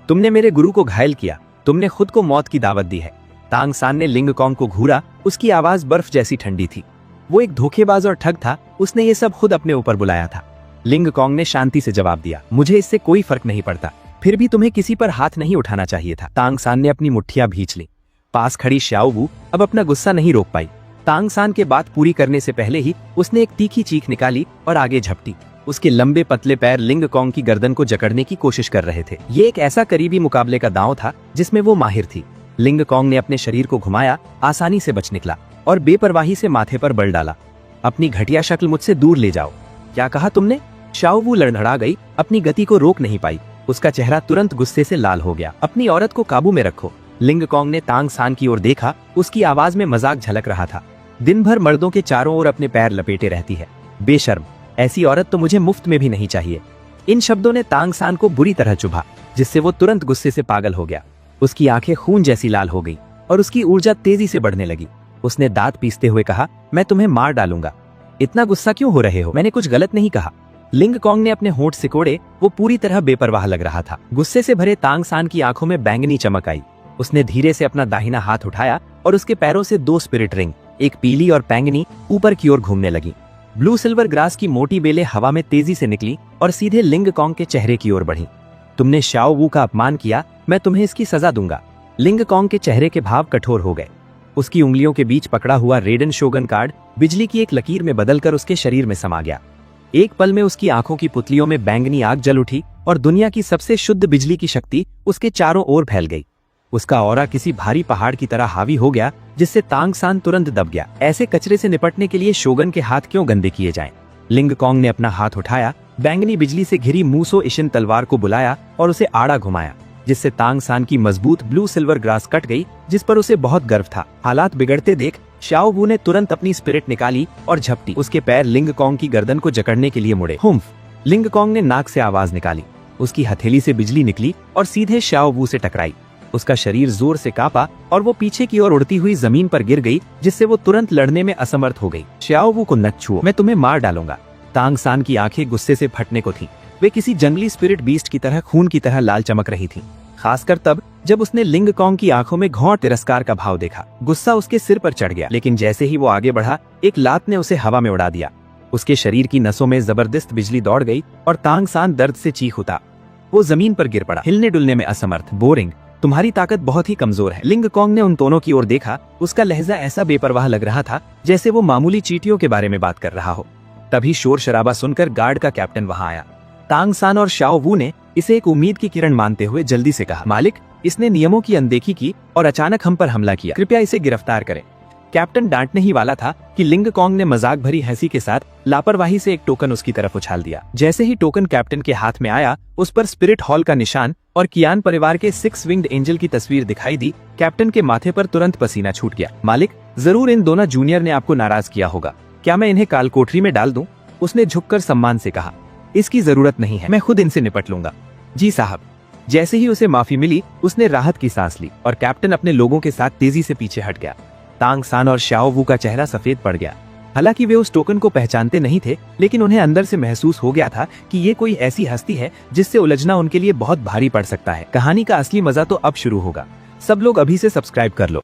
तुमने मेरे गुरु को घायल किया। तुमने खुद को मौत की दावत दी है। तांग सान ने लिंग कॉन्ग को घूरा। उसकी आवाज बर्फ जैसी ठंडी थी। वो एक धोखेबाज और ठग था। उसने ये सब खुद अपने ऊपर बुलाया था। लिंग कॉन्ग ने शांति से जवाब दिया, मुझे इससे कोई फर्क नहीं पड़ता। फिर भी तुम्हें किसी पर हाथ नहीं उठाना चाहिए था। तांग सान ने अपनी मुट्ठियां भींच ली। पास खड़ी शाओ वू अब अपना गुस्सा नहीं रोक पाई। तांग सान के बात पूरी करने से पहले ही उसने एक तीखी चीख निकाली और आगे झपटी। उसके लंबे पतले पैर लिंग कॉन्ग की गर्दन को जकड़ने की कोशिश कर रहे थे। ये एक ऐसा करीबी मुकाबले का दांव था जिसमें वो माहिर थी। लिंग कॉन्ग ने अपने शरीर को घुमाया, आसानी से बच निकला और बेपरवाही से माथे पर बल डाला। अपनी घटिया शक्ल मुझसे दूर ले जाओ। क्या कहा तुमने? शाओ वू लड़खड़ा गई, अपनी गति को रोक नहीं पाई। उसका चेहरा तुरंत गुस्से से लाल हो गया। अपनी औरत को काबू में रखो। लिंग कॉन्ग ने तांग सान की ओर देखा, उसकी आवाज में मजाक झलक रहा था। दिन भर मर्दों के चारों ओर अपने पैर लपेटे रहती है, बेशर्म, ऐसी औरत तो मुझे मुफ्त में भी नहीं चाहिए। इन शब्दों ने तांग सान को बुरी तरह चुभा, जिससे वो तुरंत गुस्से से पागल हो गया। उसकी आंखें खून जैसी लाल हो गई और उसकी ऊर्जा तेजी से बढ़ने लगी। उसने दांत पीसते हुए कहा, मैं तुम्हें मार डालूंगा। इतना गुस्सा क्यों हो रहे हो? मैंने कुछ गलत नहीं कहा। लिंग कॉन्ग ने अपने होंठ सिकोड़े, वो पूरी तरह बेपरवाह लग रहा था। गुस्से से भरे तांग सान की आंखों में बैंगनी चमक आई। उसने धीरे से अपना दाहिना हाथ उठाया और उसके पैरों से 2 स्पिरिट रिंग, एक पीली और बैंगनी, ऊपर की ओर घूमने लगी। ब्लू सिल्वर ग्रास की मोटी बेलें हवा में तेजी से निकली और सीधे लिंग कॉन्ग के चेहरे की ओर बढ़ी। तुमने शाओ वू का अपमान किया, मैं तुम्हें इसकी सजा दूंगा। लिंग कॉन्ग के चेहरे के भाव कठोर हो गए। उसकी उंगलियों के बीच पकड़ा हुआ रेडन शोगन कार्ड बिजली की एक लकीर में बदलकर उसके शरीर में समा गया। एक पल में उसकी आंखों की पुतलियों में बैंगनी आग जल उठी और दुनिया की सबसे शुद्ध बिजली की शक्ति उसके चारों ओर फैल गई। उसका ऑरा किसी भारी पहाड़ की तरह हावी हो गया, जिससे तांग सान तुरंत दब गया। ऐसे कचरे से निपटने के लिए शोगन के हाथ क्यों गंदे किए जाएं? लिंग कॉन्ग ने अपना हाथ उठाया, बैंगनी बिजली से घिरी मूसो इशिन तलवार को बुलाया और उसे आड़ा घुमाया, जिससे तांग सान की मजबूत ब्लू सिल्वर ग्रास कट गई, जिस पर उसे बहुत गर्व था। हालात बिगड़ते देख शाओ वू ने तुरंत अपनी स्पिरिट निकाली और झपटी। उसके पैर लिंग कॉन्ग की गर्दन को जकड़ने के लिए मुड़े। हुम्फ! लिंग कॉन्ग ने नाक से आवाज निकाली। उसकी हथेली से बिजली निकली और सीधे शाओ वू से टकराई। उसका शरीर जोर से कांपा और वो पीछे की ओर उड़ती हुई जमीन पर गिर गई, जिससे वो तुरंत लड़ने में असमर्थ हो गई। शाओ वू को नच छुओ, मैं तुम्हें मार डालूंगा। तांग सान की आंखें गुस्से से फटने को थीं। वे किसी जंगली स्पिरिट बीस्ट की तरह खून की तरह लाल चमक रही थीं। खासकर तब जब उसने लिंग कॉन्ग की आंखों में घौर तिरस्कार का भाव देखा। गुस्सा उसके सिर पर चढ़ गया, लेकिन जैसे ही वो आगे बढ़ा, एक लात ने उसे हवा में उड़ा दिया। उसके शरीर की नसों में जबरदस्त बिजली दौड़ गई और तांग सान दर्द से चीख उठा। वो जमीन पर गिर पड़ा, हिलने डुलने में असमर्थ। बोरिंग, तुम्हारी ताकत बहुत ही कमजोर है। लिंग कॉन्ग ने उन दोनों की ओर देखा। उसका लहजा ऐसा बेपरवाह लग रहा था जैसे वो मामूली चींटियों के बारे में बात कर रहा हो। तभी शोर शराबा सुनकर गार्ड का कैप्टन वहां आया। तांग सान और शाओ वू ने इसे एक उम्मीद की किरण मानते हुए जल्दी से कहा, मालिक, इसने नियमों की अनदेखी की और अचानक हम पर हमला किया, कृपया इसे गिरफ्तार करें। कैप्टन डांटने ही वाला था कि लिंग कॉन्ग ने मजाक भरी हंसी के साथ लापरवाही से एक टोकन उसकी तरफ उछाल दिया। जैसे ही टोकन कैप्टन के हाथ में आया, उस पर स्पिरिट हॉल का निशान और कियान परिवार के 6 विंग्ड एंजल की तस्वीर दिखाई दी। कैप्टन के माथे पर तुरंत पसीना छूट गया। मालिक, जरूर इन दोनों जूनियर ने आपको नाराज किया होगा। क्या मैं इन्हें काल कोठरी में डाल दूं? उसने झुककर सम्मान से कहा। इसकी जरूरत नहीं है, मैं खुद इनसे निपट लूंगा। जी साहब। जैसे ही उसे माफी मिली, उसने राहत की सांस ली और कैप्टन अपने लोगों के साथ तेजी से पीछे हट गया। तांग सान और शाओ वू का चेहरा सफेद पड़ गया। हालांकि वे उस टोकन को पहचानते नहीं थे, लेकिन उन्हें अंदर से महसूस हो गया था कि ये कोई ऐसी हस्ती है जिससे उलझना उनके लिए बहुत भारी पड़ सकता है। कहानी का असली मजा तो अब शुरू होगा। सब लोग अभी से सब्सक्राइब कर लो।